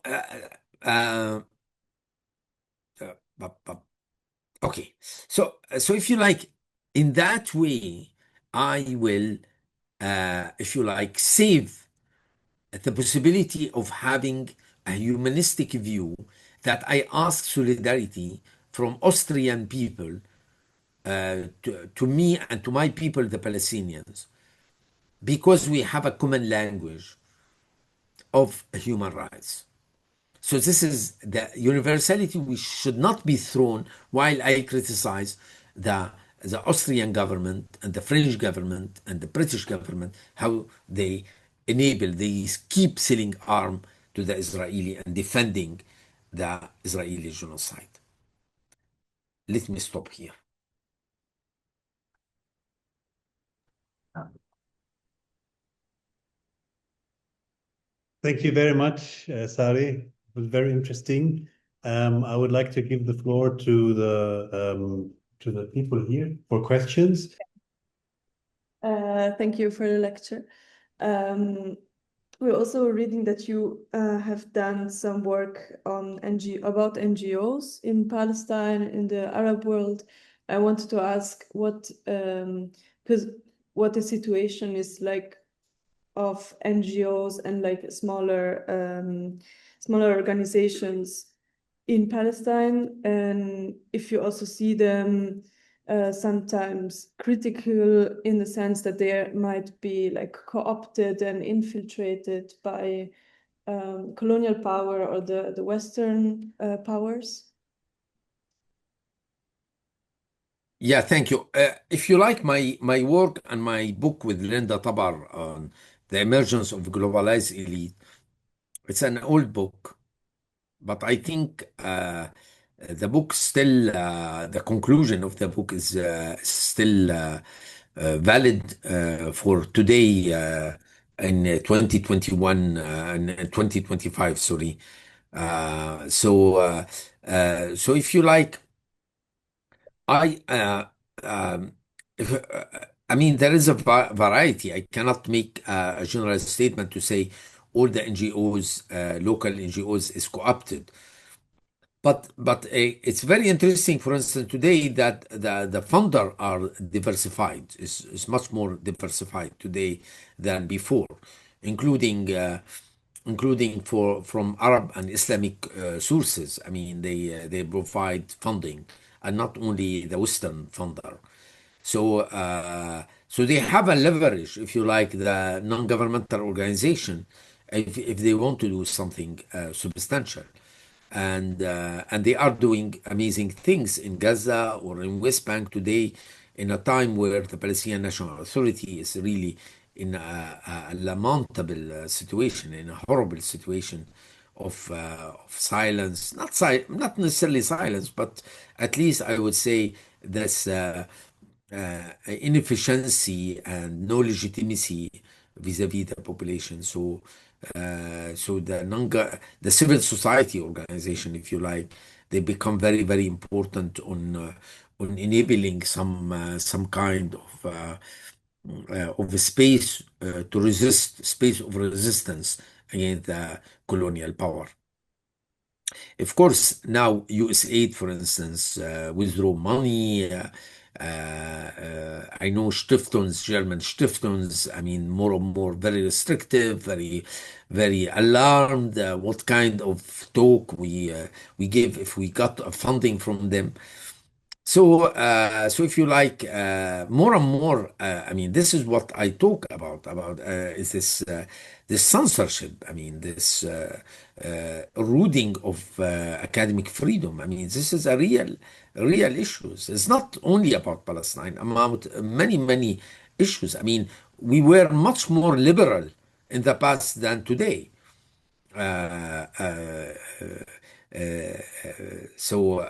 B: uh, okay. So if you like, in that way, I will, if you like, save the possibility of having a humanistic view that I ask solidarity from Austrian people to me and to my people, the Palestinians, because we have a common language of human rights. So this is the universality which should not be thrown while I criticize the the Austrian government and the French government and the British government, how they keep selling arm to the Israeli and defending the Israeli genocide. Let me stop here.
A: Thank you very much, Sari. It was very interesting. I would like to give the floor to the people here for questions.
C: Thank you for the lecture. We're also reading that you have done some work on about NGOs in Palestine, in the Arab world. I wanted to ask what the situation is like of NGOs and like smaller organizations in Palestine, and if you also see them sometimes critical in the sense that they might be like co-opted and infiltrated by colonial power or the Western powers.
B: Yeah, thank you. If you like, my work and my book with Linda Tabar on the emergence of globalized elite, it's an old book, but I think the book still, the conclusion of the book is still valid for today in 2021 and 2025, sorry. So if you like, I if, I mean, there is a variety. I cannot make a general statement to say all the NGOs, local NGOs, is co-opted. But it's very interesting, for instance, today that the funder are diversified. Is much more diversified today than before, including including from Arab and Islamic sources. I mean, they provide funding, and not only the Western funder. So they have a leverage, if you like, the non-governmental organization, if they want to do something substantial, and they are doing amazing things in Gaza or in West Bank today, in a time where the Palestinian National Authority is really in a lamentable situation, in a horrible situation of silence, not necessarily silence, but at least I would say this inefficiency and no legitimacy vis-a-vis the population. So the civil society organization, if you like, they become very, very important on enabling some kind of a space to resist, space of resistance against the colonial power. Of course, now USAID, for instance, withdraw money. I know Stiftungen, German Stiftungen, I mean, more and more very restrictive, very, very alarmed. What kind of talk we give if we got funding from them. So if you like, more and more, I mean, this is what I talk about is this censorship. I mean, this eroding of academic freedom. I mean, this is a real issue. It's not only about Palestine, about many issues. I mean, we were much more liberal in the past than today. Uh, uh, uh, so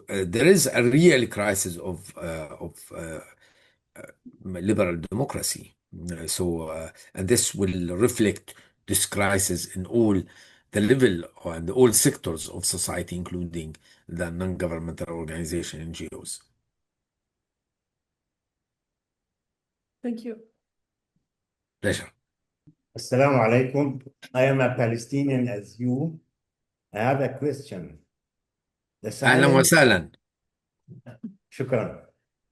B: there is a real crisis of liberal democracy. And this will reflect this crisis in all the level and all sectors of society, including the non-governmental organization NGOs.
C: Thank you.
B: Pleasure.
D: Assalamu alaikum. I am a Palestinian as you. I have a question. The
B: أهلا
D: silence,
B: وسهلا.
D: shukran.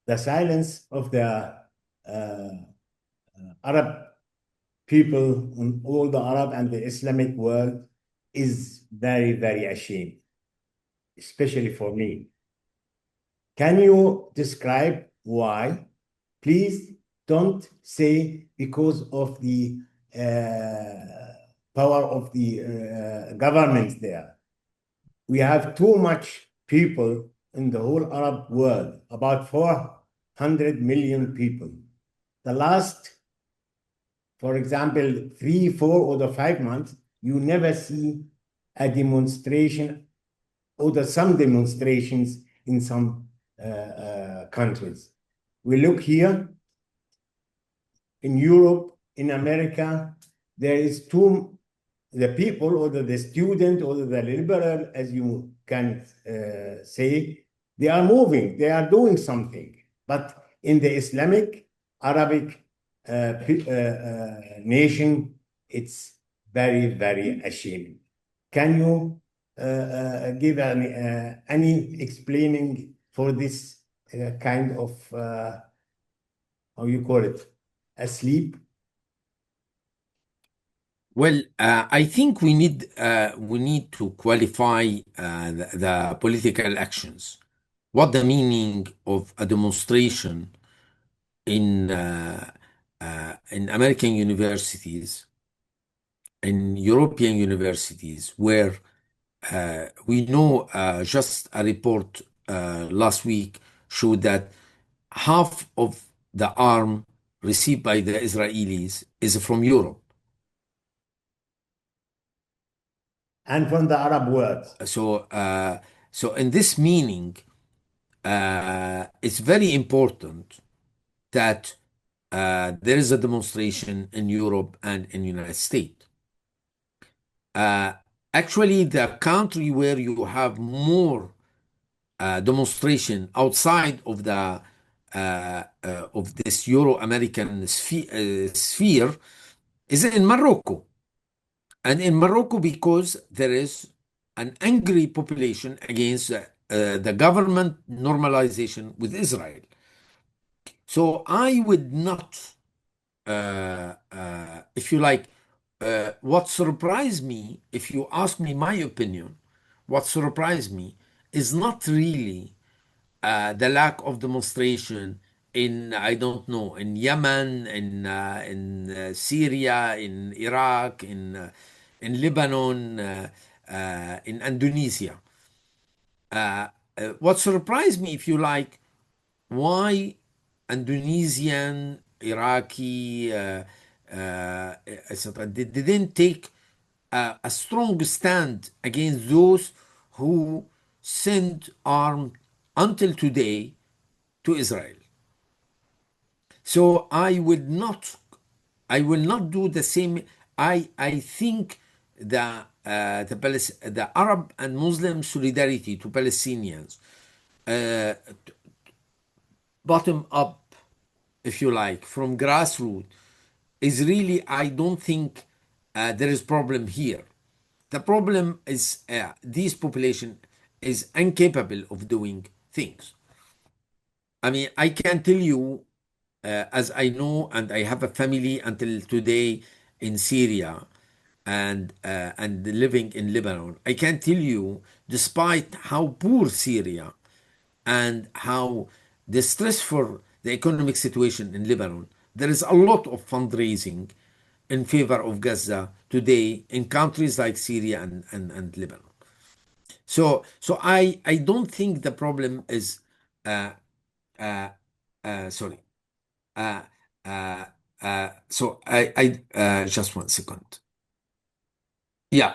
D: The silence of the uh, Arab people in all the Arab and the Islamic world is very, very ashamed, especially for me. Can you describe why? Please don't say because of the power of the governments there. We have too much people in the whole Arab world, about 400 million people. The last, for example, 3, 4, or 5 months, you never see a demonstration or some demonstrations in some countries. We look here in Europe, in America, there is the people or the student or the liberal, as you can say, they are moving, they are doing something. But in the Islamic, Arabic nation, it's very, very ashamed. Can you give any explaining for this kind of, how you call it, asleep?
B: Well, I think we need to qualify the political actions. What the meaning of a demonstration in American universities, in European universities, where we know just a report last week showed that half of the arm received by the Israelis is from Europe.
D: And from the Arab world.
B: So in this meaning, it's very important that there is a demonstration in Europe and in the United States. Actually, the country where you have more demonstration outside of the of this Euro-American sphere is in Morocco. And in Morocco, because there is an angry population against the government normalization with Israel. So I would not, if you like, what surprised me, if you ask me my opinion, what surprised me is not really the lack of demonstration in, I don't know, in Yemen, in Syria, in Iraq, in Lebanon, in Indonesia. What surprised me, if you like, why Indonesian, Iraqi, etc., they didn't take a strong stand against those who send arms until today to Israel. So I will not do the same. I think the Arab and Muslim solidarity to Palestinians, bottom up, if you like, from grassroots, is really, I don't think there is problem here. The problem is this population is incapable of doing things. I mean, I can tell you, as I know, and I have a family until today in Syria and living in Lebanon. I can tell you, despite how poor Syria and how distressful the economic situation in Lebanon, there is a lot of fundraising in favor of Gaza today in countries like Syria and Lebanon. So I don't think the problem is sorry. uh, uh, I just 1 second. Yeah.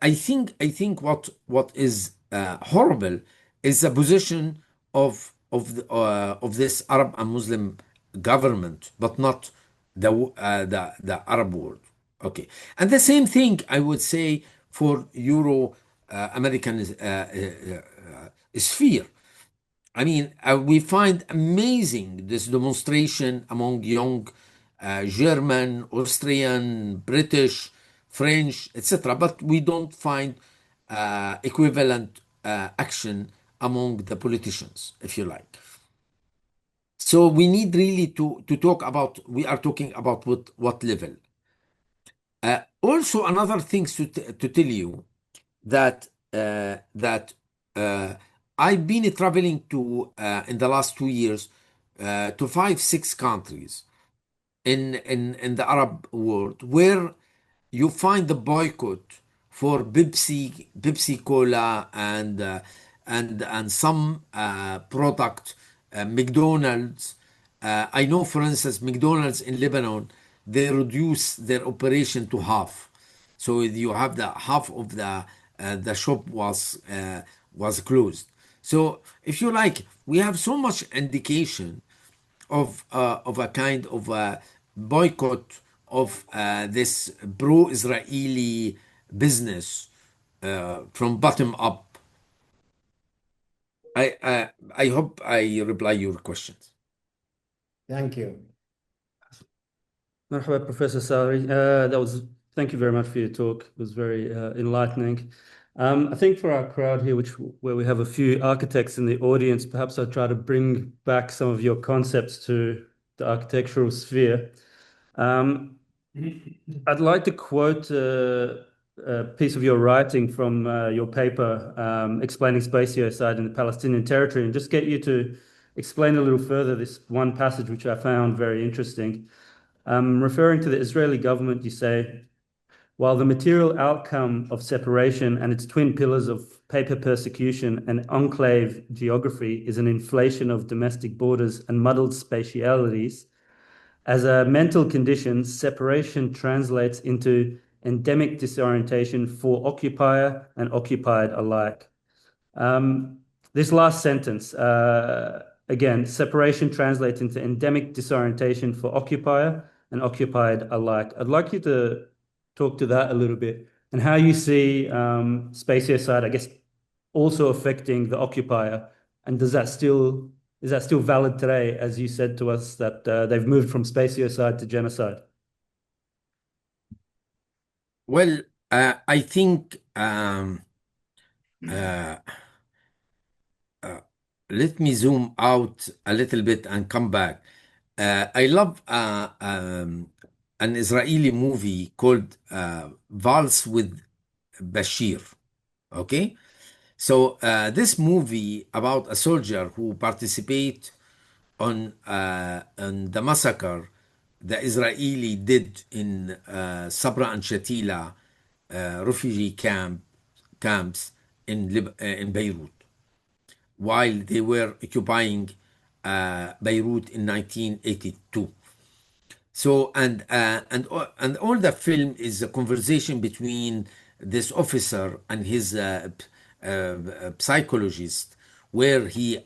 B: I think what is horrible is the position of this Arab and Muslim government, but not the Arab world. Okay, and the same thing I would say for Euro American sphere. I mean, we find amazing this demonstration among young German, Austrian, British, French, etc. But we don't find equivalent action among the politicians, if you like. So we need really to talk about, we are talking about what level. Also, another thing to tell you that I've been traveling to in the last 2 years to 5, 6 countries in the Arab world where you find the boycott for Pepsi Cola and some product, McDonald's. I know, for instance, McDonald's in Lebanon, they reduce their operation to half. So you have the half of the shop was closed. So if you like, we have so much indication of a kind of a boycott of this pro-Israeli business from bottom up. I hope I reply your questions.
D: Thank you.
E: Marhaba, Professor Sari. Thank you very much for your talk. It was very enlightening. I think for our crowd here, where we have a few architects in the audience, perhaps I'll try to bring back some of your concepts to the architectural sphere. I'd like to quote a piece of your writing from your paper explaining Spacio-Cide in the Palestinian territory, and just get you to explain a little further this one passage which I found very interesting. Referring to the Israeli government, you say, while the material outcome of separation and its twin pillars of paper persecution and enclave geography is an inflation of domestic borders and muddled spatialities, as a mental condition, separation translates into endemic disorientation for occupier and occupied alike. This last sentence, again, separation translates into endemic disorientation for occupier and occupied alike. I'd like you to talk to that a little bit and how you see Spacio-Cide, I guess, also affecting the occupier. And is that still valid today, as you said to us, that they've moved from Spacio-Cide to genocide?
B: Well, I think let me zoom out a little bit and come back. I love an Israeli movie called Valse with Bashir. Okay, so this movie about a soldier who participate on the massacre the Israeli did in Sabra and Shatila refugee camps in Beirut while they were occupying Beirut in 1982. So and all the film is a conversation between this officer and his psychologist, where he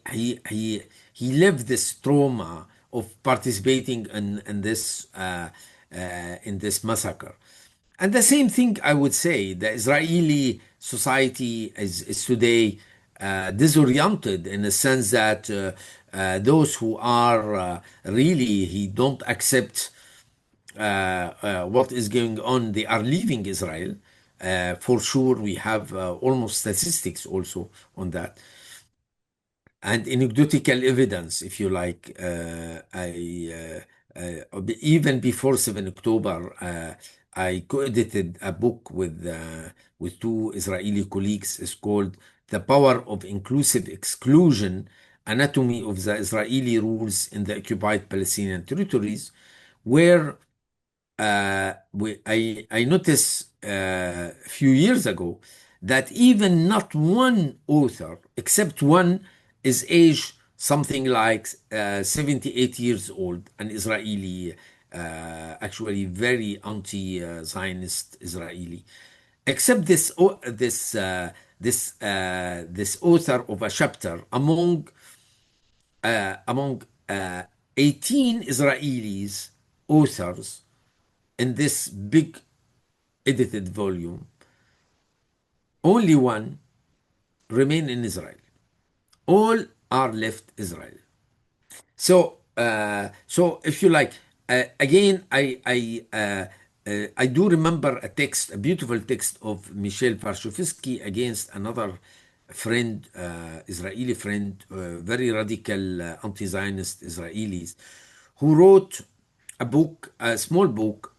B: lived this trauma of participating in this massacre. And the same thing I would say, the Israeli society is today disoriented in the sense that those who are really he don't accept what is going on, they are leaving Israel. For sure, we have almost statistics also on that. And anecdotal evidence, if you like, even before 7 October, I co-edited a book with two Israeli colleagues. It's called The Power of Inclusive Exclusion, Anatomy of the Israeli Rules in the Occupied Palestinian Territories, where I noticed a few years ago that even not one author, except one, is aged something like 78 years old, an Israeli, actually very anti-Zionist Israeli, except this author of a chapter among 18 Israelis authors in this big edited volume. Only one remain in Israel. All are left Israel. So if you like, again, I do remember a text, a beautiful text of Michel Varshofsky against another friend, Israeli friend, very radical anti-Zionist Israelis, who wrote a book, a small book,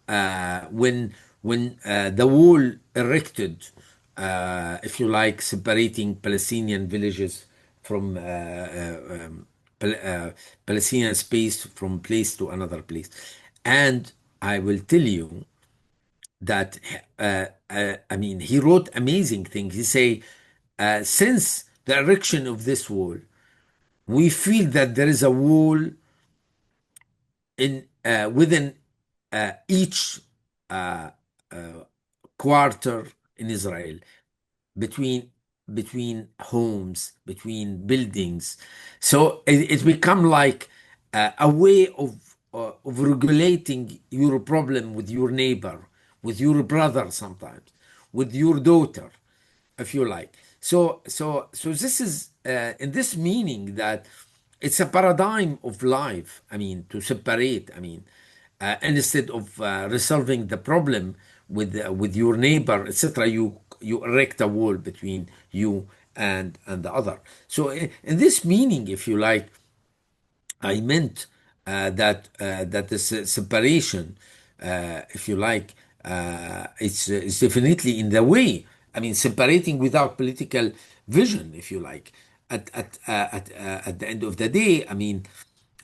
B: when the wall erected, if you like, separating Palestinian villages from Palestinian space from place to another place. And I will tell you that, I mean, he wrote amazing things. He say, since the erection of this wall, we feel that there is a wall in within each quarter in Israel, between homes, between buildings. So it become like a way of regulating your problem with your neighbor, with your brother, sometimes with your daughter, if you like. So this is in this meaning that it's a paradigm of life. I mean, to separate. I mean, instead of resolving the problem with your neighbor, etc., you erect a wall between you and the other. So in this meaning, if you like, I meant that this separation, if you like, it's definitely in the way. I mean, separating without political vision, if you like. At the end of the day, I mean,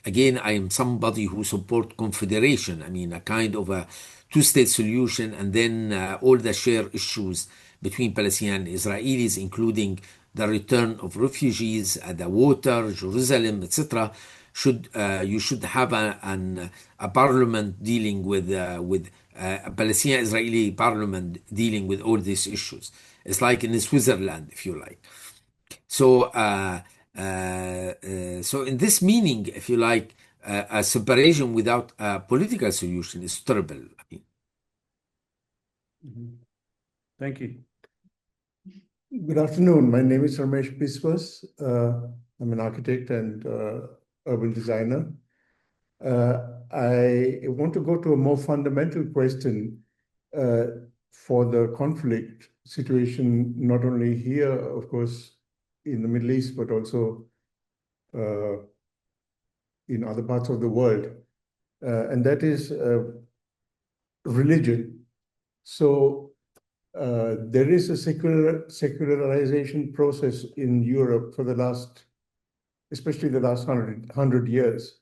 B: again, I am somebody who support confederation. I mean, a kind of a two-state solution, and then all the shared issues between Palestinian and Israelis, including the return of refugees, the water, Jerusalem, etc. You should have a parliament dealing with a Palestinian-Israeli parliament dealing with all these issues. It's like in Switzerland, if you like. So in this meaning, if you like, a separation without a political solution is terrible. I mean.
F: Thank you. Good afternoon. My name is Ramesh Biswas. I'm an architect and urban designer. I want to go to a more fundamental question for the conflict situation, not only here, of course, in the Middle East, but also in other parts of the world, and that is religion. So there is a secularization process in Europe for the last, especially the last 100 years.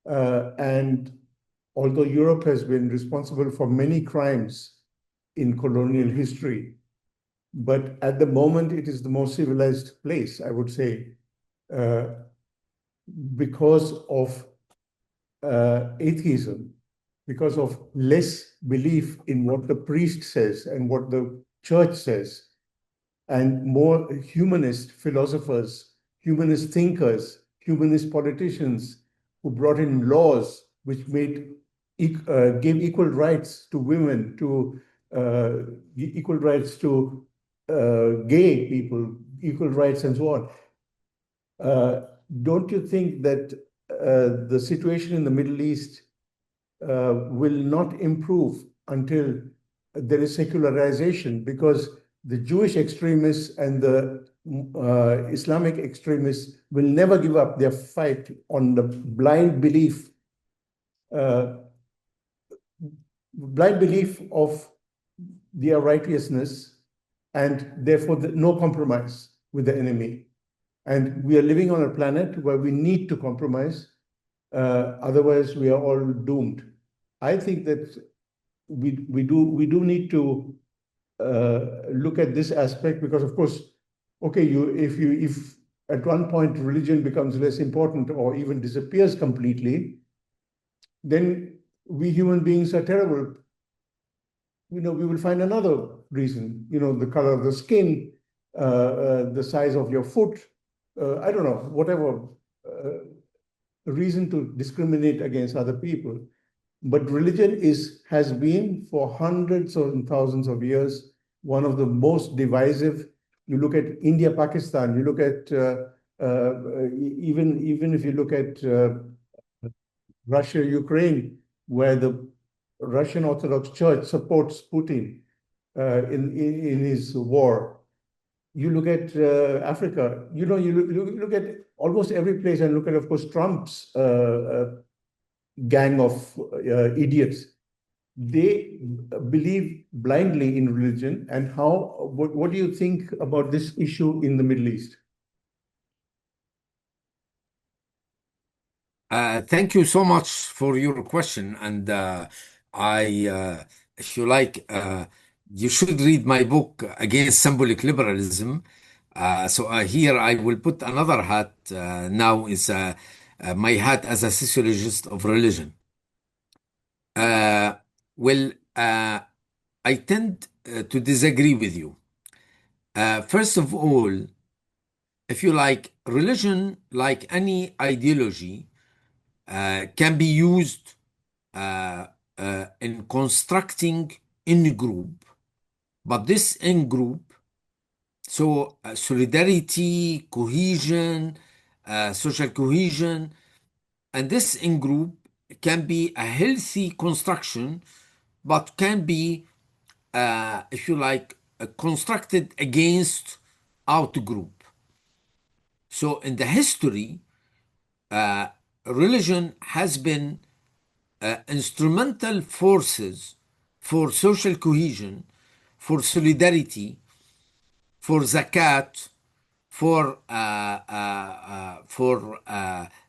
F: And although Europe has been responsible for many crimes in colonial history, but at the moment it is the most civilized place, I would say, because of atheism, because of less belief in what the priest says and what the church says, and more humanist philosophers, humanist thinkers, humanist politicians who brought in laws which gave equal rights to women, to equal rights to gay people, equal rights and so on. Don't you think that the situation in the Middle East will not improve until there is secularization? Because the Jewish extremists and the Islamic extremists will never give up their fight on the blind belief of their righteousness, and therefore no compromise with the enemy. And we are living on a planet where we need to compromise, otherwise we are all doomed. I think that we do need to look at this aspect, because of course, okay, if at one point religion becomes less important or even disappears completely, then we human beings are terrible. We will find another reason, the color of the skin, the size of your foot, I don't know, whatever reason to discriminate against other people. But religion has been for hundreds and thousands of years one of the most divisive. You look at India, Pakistan, you look at even if you look at Russia, Ukraine, where the Russian Orthodox Church supports Putin in his war. You look at Africa, you look at almost every place, and look at, of course, Trump's gang of idiots. They believe blindly in religion. And what do you think about this issue in the Middle East?
B: Thank you so much for your question. And if you like, you should read my book Against Symbolic Liberalism. So here I will put another hat. Now is my hat as a sociologist of religion. Well, I tend to disagree with you. First of all, if you like, religion, like any ideology, can be used in constructing in-group, but this in-group, so solidarity, cohesion, social cohesion, and this in-group can be a healthy construction, but can be, if you like, constructed against out-group. So in the history, religion has been instrumental forces for social cohesion, for solidarity, for zakat, for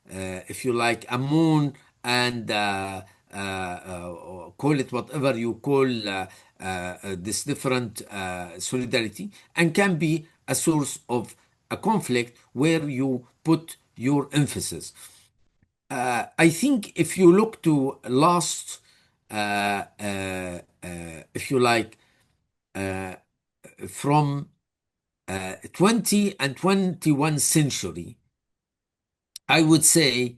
B: if you like, amun, and call it whatever you call this different solidarity, and can be a source of a conflict where you put your emphasis. I think if you look to last, if you like, from 20 and 21st century, I would say,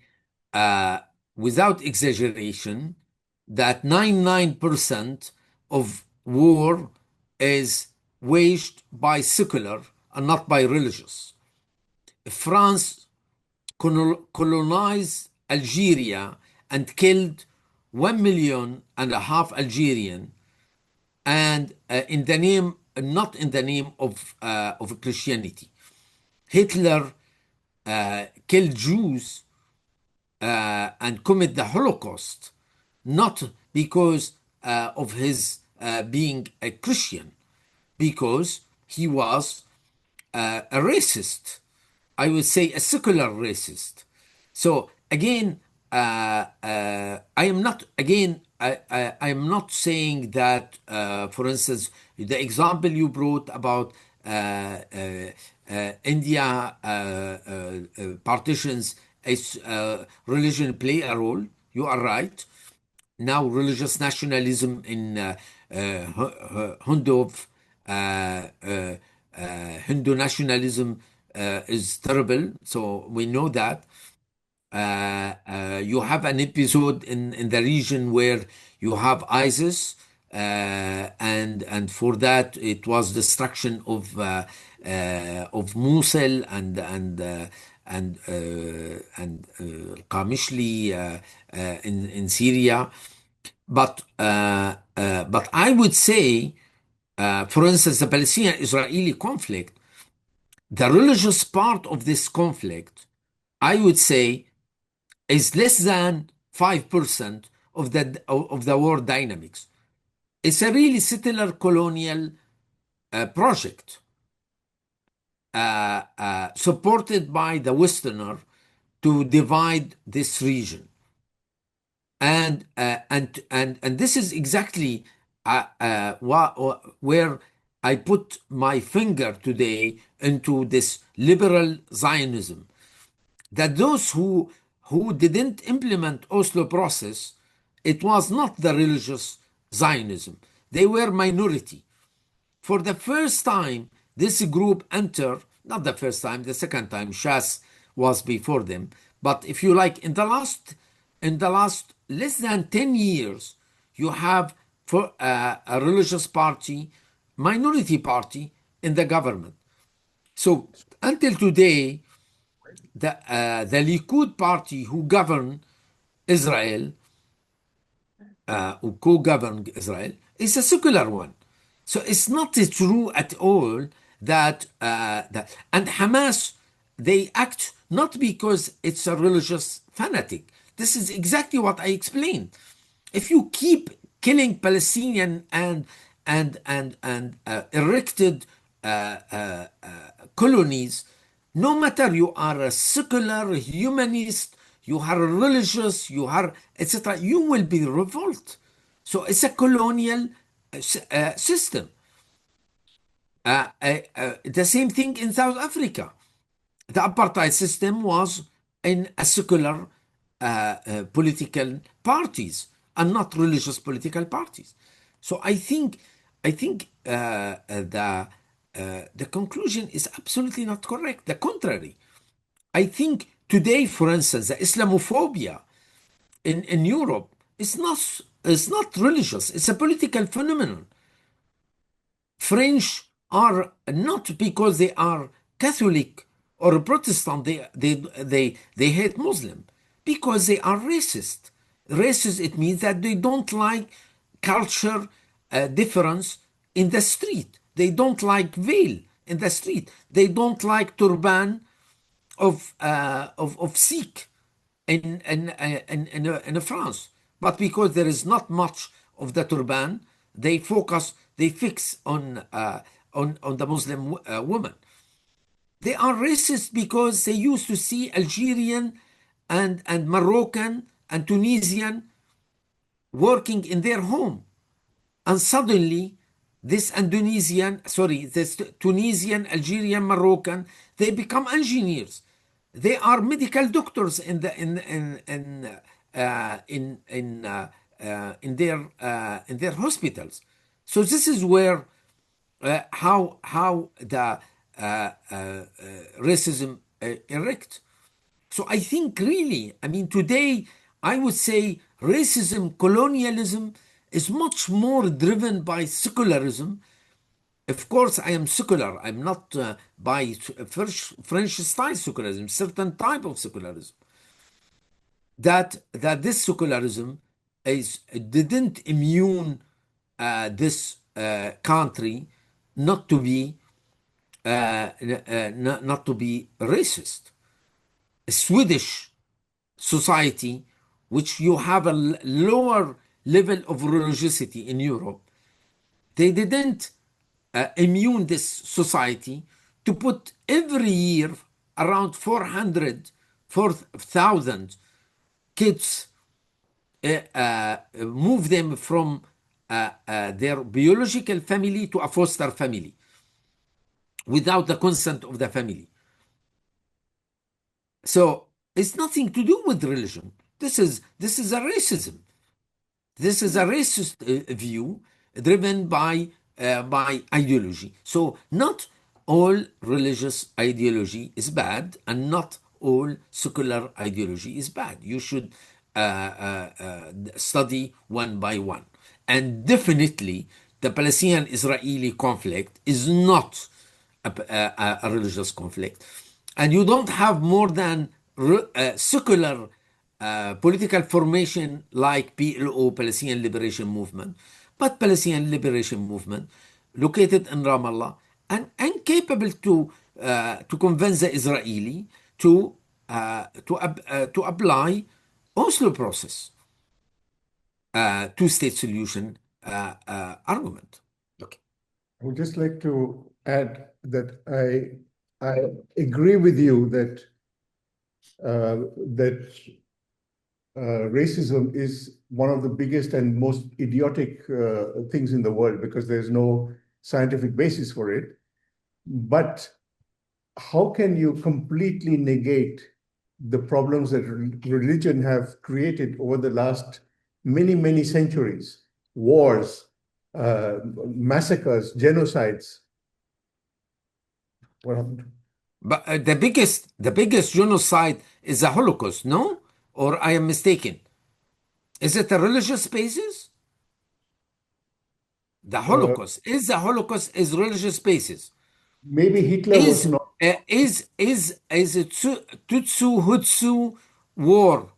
B: without exaggeration, that 99% of war is waged by secular and not by religious. France colonized Algeria and killed 1.5 million Algerian, and in the name, not in the name of Christianity. Hitler killed Jews and commit the Holocaust, not because of his being a Christian, because he was a racist. I would say a secular racist. So again, I am not I'm not saying that, for instance, the example you brought about India partitions is religion play a role. You are right. Now religious nationalism in Hindu nationalism is terrible. So we know that. You have an episode in the region where you have ISIS, and for that it was destruction of Mosul and Qamishli in Syria. But I would say, for instance, the Palestinian-Israeli conflict, the religious part of this conflict, I would say, is less than 5% of the war dynamics. It's a really settler colonial project supported by the Westerner to divide this region. And this is exactly where I put my finger today into this liberal Zionism, that those who didn't implement Oslo process, it was not the religious Zionism. They were minority. For the first time, this group entered, not the first time, the second time, Shas was before them. But if you like, in the last less than 10 years, you have for a religious party, minority party in the government. So until today, the Likud party who govern Israel, who co-govern Israel, is a secular one. So it's not true at all that and Hamas, they act not because it's a religious fanatic. This is exactly what I explained. If you keep killing Palestinian and erected colonies, no matter you are a secular humanist, you are religious, you are etc., you will be revolt. So it's a colonial system. The same thing in South Africa. The apartheid system was in a secular political parties and not religious political parties. So I think the conclusion is absolutely not correct. The contrary. I think today, for instance, the Islamophobia in Europe is not religious. It's a political phenomenon. French are not because they are Catholic or Protestant, they hate Muslim, because they are racist. Racist, it means that they don't like culture difference in the street. They don't like veil in the street. They don't like turban of Sikh in France. But because there is not much of the turban, they fix on the Muslim woman. They are racist because they used to see Algerian and Moroccan and Tunisian working in their home. And suddenly, this Tunisian, Algerian, Moroccan, they become engineers. They are medical doctors in their hospitals. So this is where how the racism erect. So I think really, I mean, today I would say racism, colonialism is much more driven by secularism. Of course, I am secular. I'm not by French style secularism, certain type of secularism. That this secularism didn't immune this country not to be not to be racist. A Swedish society, which you have a lower level of religiosity in Europe, they didn't immune this society to put every year around 4,000 kids, move them from their biological family to a foster family without the consent of the family. So it's nothing to do with religion. This is a racism. This is a racist view driven by ideology. So not all religious ideology is bad, and not all secular ideology is bad. You should study one by one. And definitely, the Palestinian-Israeli conflict is not a religious conflict. And you don't have more than secular political formation like PLO, Palestinian Liberation Movement, but Palestinian Liberation Movement located in Ramallah and incapable to convince the Israeli to apply Oslo process, two-state solution argument. Okay.
F: I would just like to add that I agree with you that racism is one of the biggest and most idiotic things in the world, because there's no scientific basis for it. But how can you completely negate the problems that religion have created over the last many, many centuries? Wars, massacres, genocides. What happened?
B: But the biggest genocide is the Holocaust, no? Or I am mistaken? Is it a religious basis? The Holocaust is religious basis.
F: Maybe Hitler was
B: Is
F: not.
B: a Tutsu Hutsu war?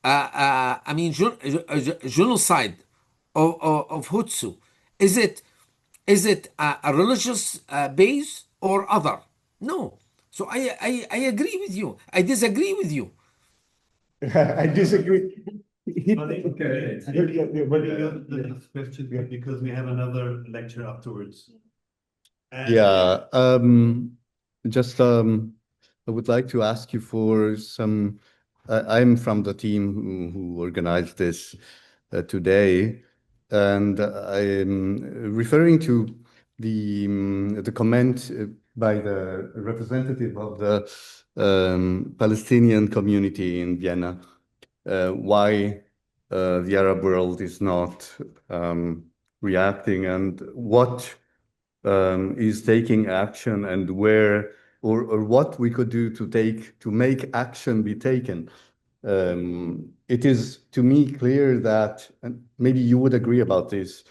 B: I mean genocide of Hutsu. Is it a religious base or other? No. So I agree with you. I disagree with you.
F: I disagree.
A: Okay. The next question, because we have another lecture afterwards.
G: Yeah, just I would like to ask you for some. I'm from the team who organized this today, and I'm referring to the comment by the representative of the Palestinian community in Vienna, why the Arab world is not reacting and what is taking action and where or what we could do to make action be taken. It is to me clear that, and maybe you would agree about this,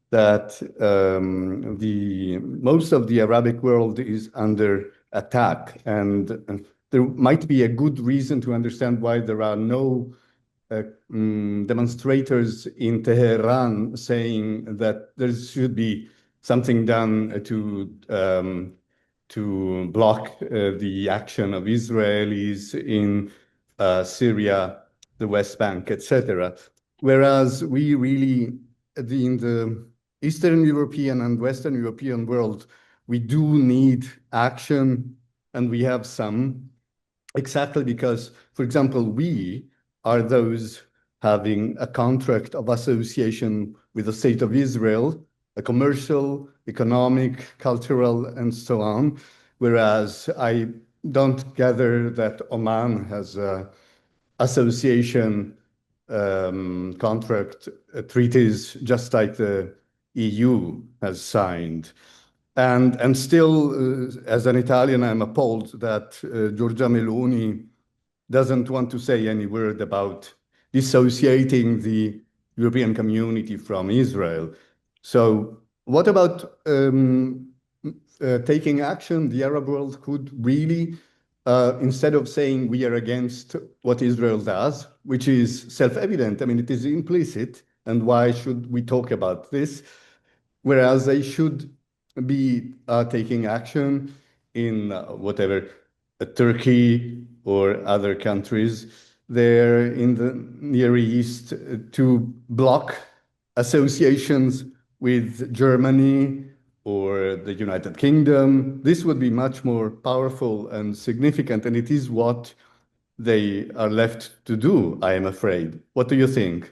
G: that the most of the Arabic world is under attack, and there might be a good reason to understand why there are no demonstrators in Tehran saying that there should be something done to block the action of Israelis in Syria, the West Bank, etc. Whereas we really, in the Eastern European and Western European world, we do need action, and we have some, exactly because, for example, we are those having a contract of association with the state of Israel, a commercial, economic, cultural, and so on. Whereas I don't gather that Oman has a association contract treaties just like the EU has signed. And still, as an Italian, I'm appalled that Giorgia Meloni doesn't want to say any word about dissociating the European community from Israel. So what about taking action? The Arab world could really, instead of saying we are against what Israel does, which is self-evident, I mean, it is implicit, and why should we talk about this? Whereas they should be taking action in whatever, Turkey or other countries there in the Near East to block associations with Germany or the United Kingdom. This would be much more powerful and significant, and it is what they are left to do, I am afraid. What do you think?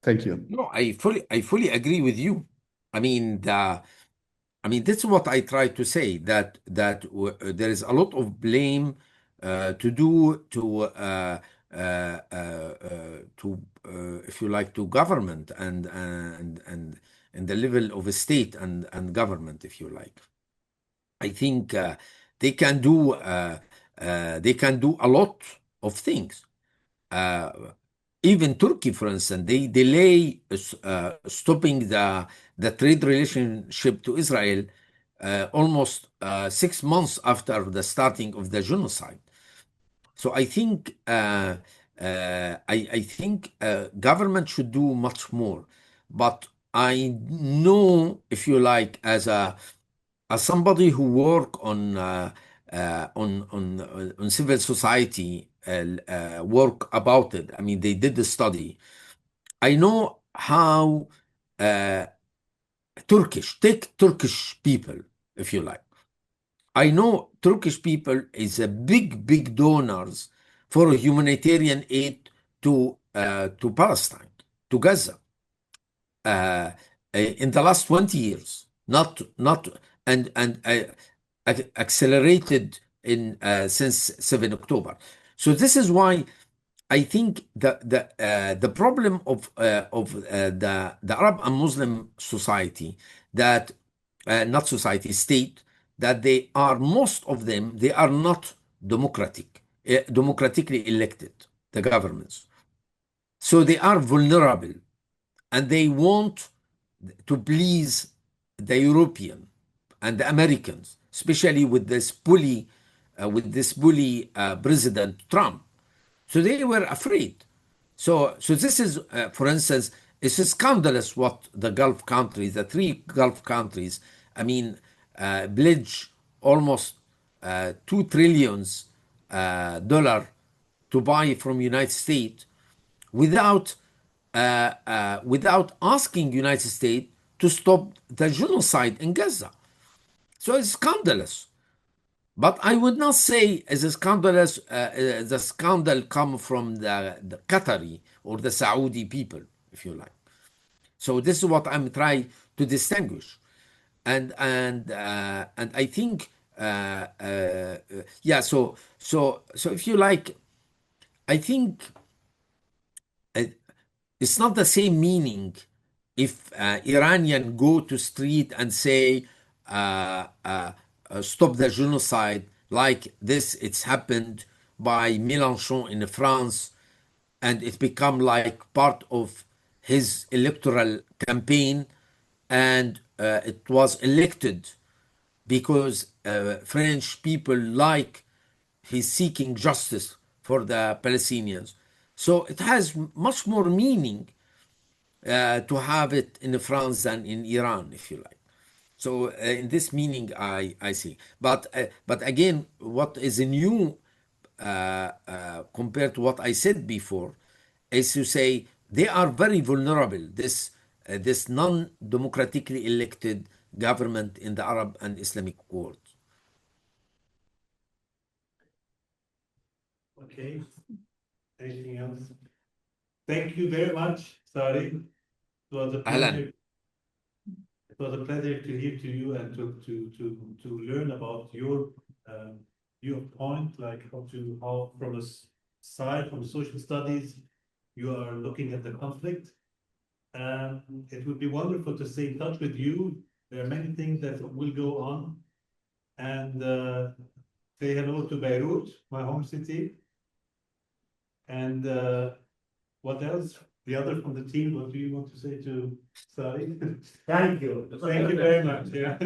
G: Thank you.
B: No, I fully agree with you. I mean, this is what I try to say, that there is a lot of blame to do if you like, to government and the level of a state and government, if you like. I think they can do a lot of things. Even Turkey, for instance, they delay stopping the trade relationship to Israel almost 6 months after the starting of the genocide. So I think government should do much more. But I know, if you like, as somebody who work on civil society work about it. I mean, they did the study. I know how take Turkish people, if you like. I know Turkish people is a big donors for humanitarian aid to Palestine, to Gaza. in the last 20 years, not and accelerated in since 7 October. So this is why I think the problem of the Arab and Muslim society, that not society, state, that they are, most of them, they are not democratically elected, the governments. So they are vulnerable, and they want to please the European and the Americans, especially with this bully President Trump. So they were afraid. So this is, for instance, it's scandalous what the Gulf countries, the three Gulf countries, I mean, pledge almost $2 trillion to buy from United States without asking United States to stop the genocide in Gaza. So it's scandalous. But I would not say as a scandalous, the scandal come from the Qatari or the Saudi people, if you like. So this is what I'm trying to distinguish, and I think yeah. So if you like, I think it's not the same meaning if Iranian go to street and say stop the genocide, like this it's happened by Mélenchon in France, and it become like part of his electoral campaign, and it was elected because French people like he's seeking justice for the Palestinians. So it has much more meaning to have it in France than in Iran, if you like. So in this meaning, I see. But again, what is new compared to what I said before is to say they are very vulnerable. This non-democratically elected government in the Arab and Islamic world.
A: Okay. Anything else? Thank you very much, Sari. It was a pleasure. It was a pleasure to hear to you and to learn about your point, like how from a side, from social studies, you are looking at the conflict. It would be wonderful to stay in touch with you. There are many things that will go on. And say hello to Beirut, my home city. And what else? The other from the team, what do you want to say to Sari?
D: Thank you.
A: Thank you very much. Yeah.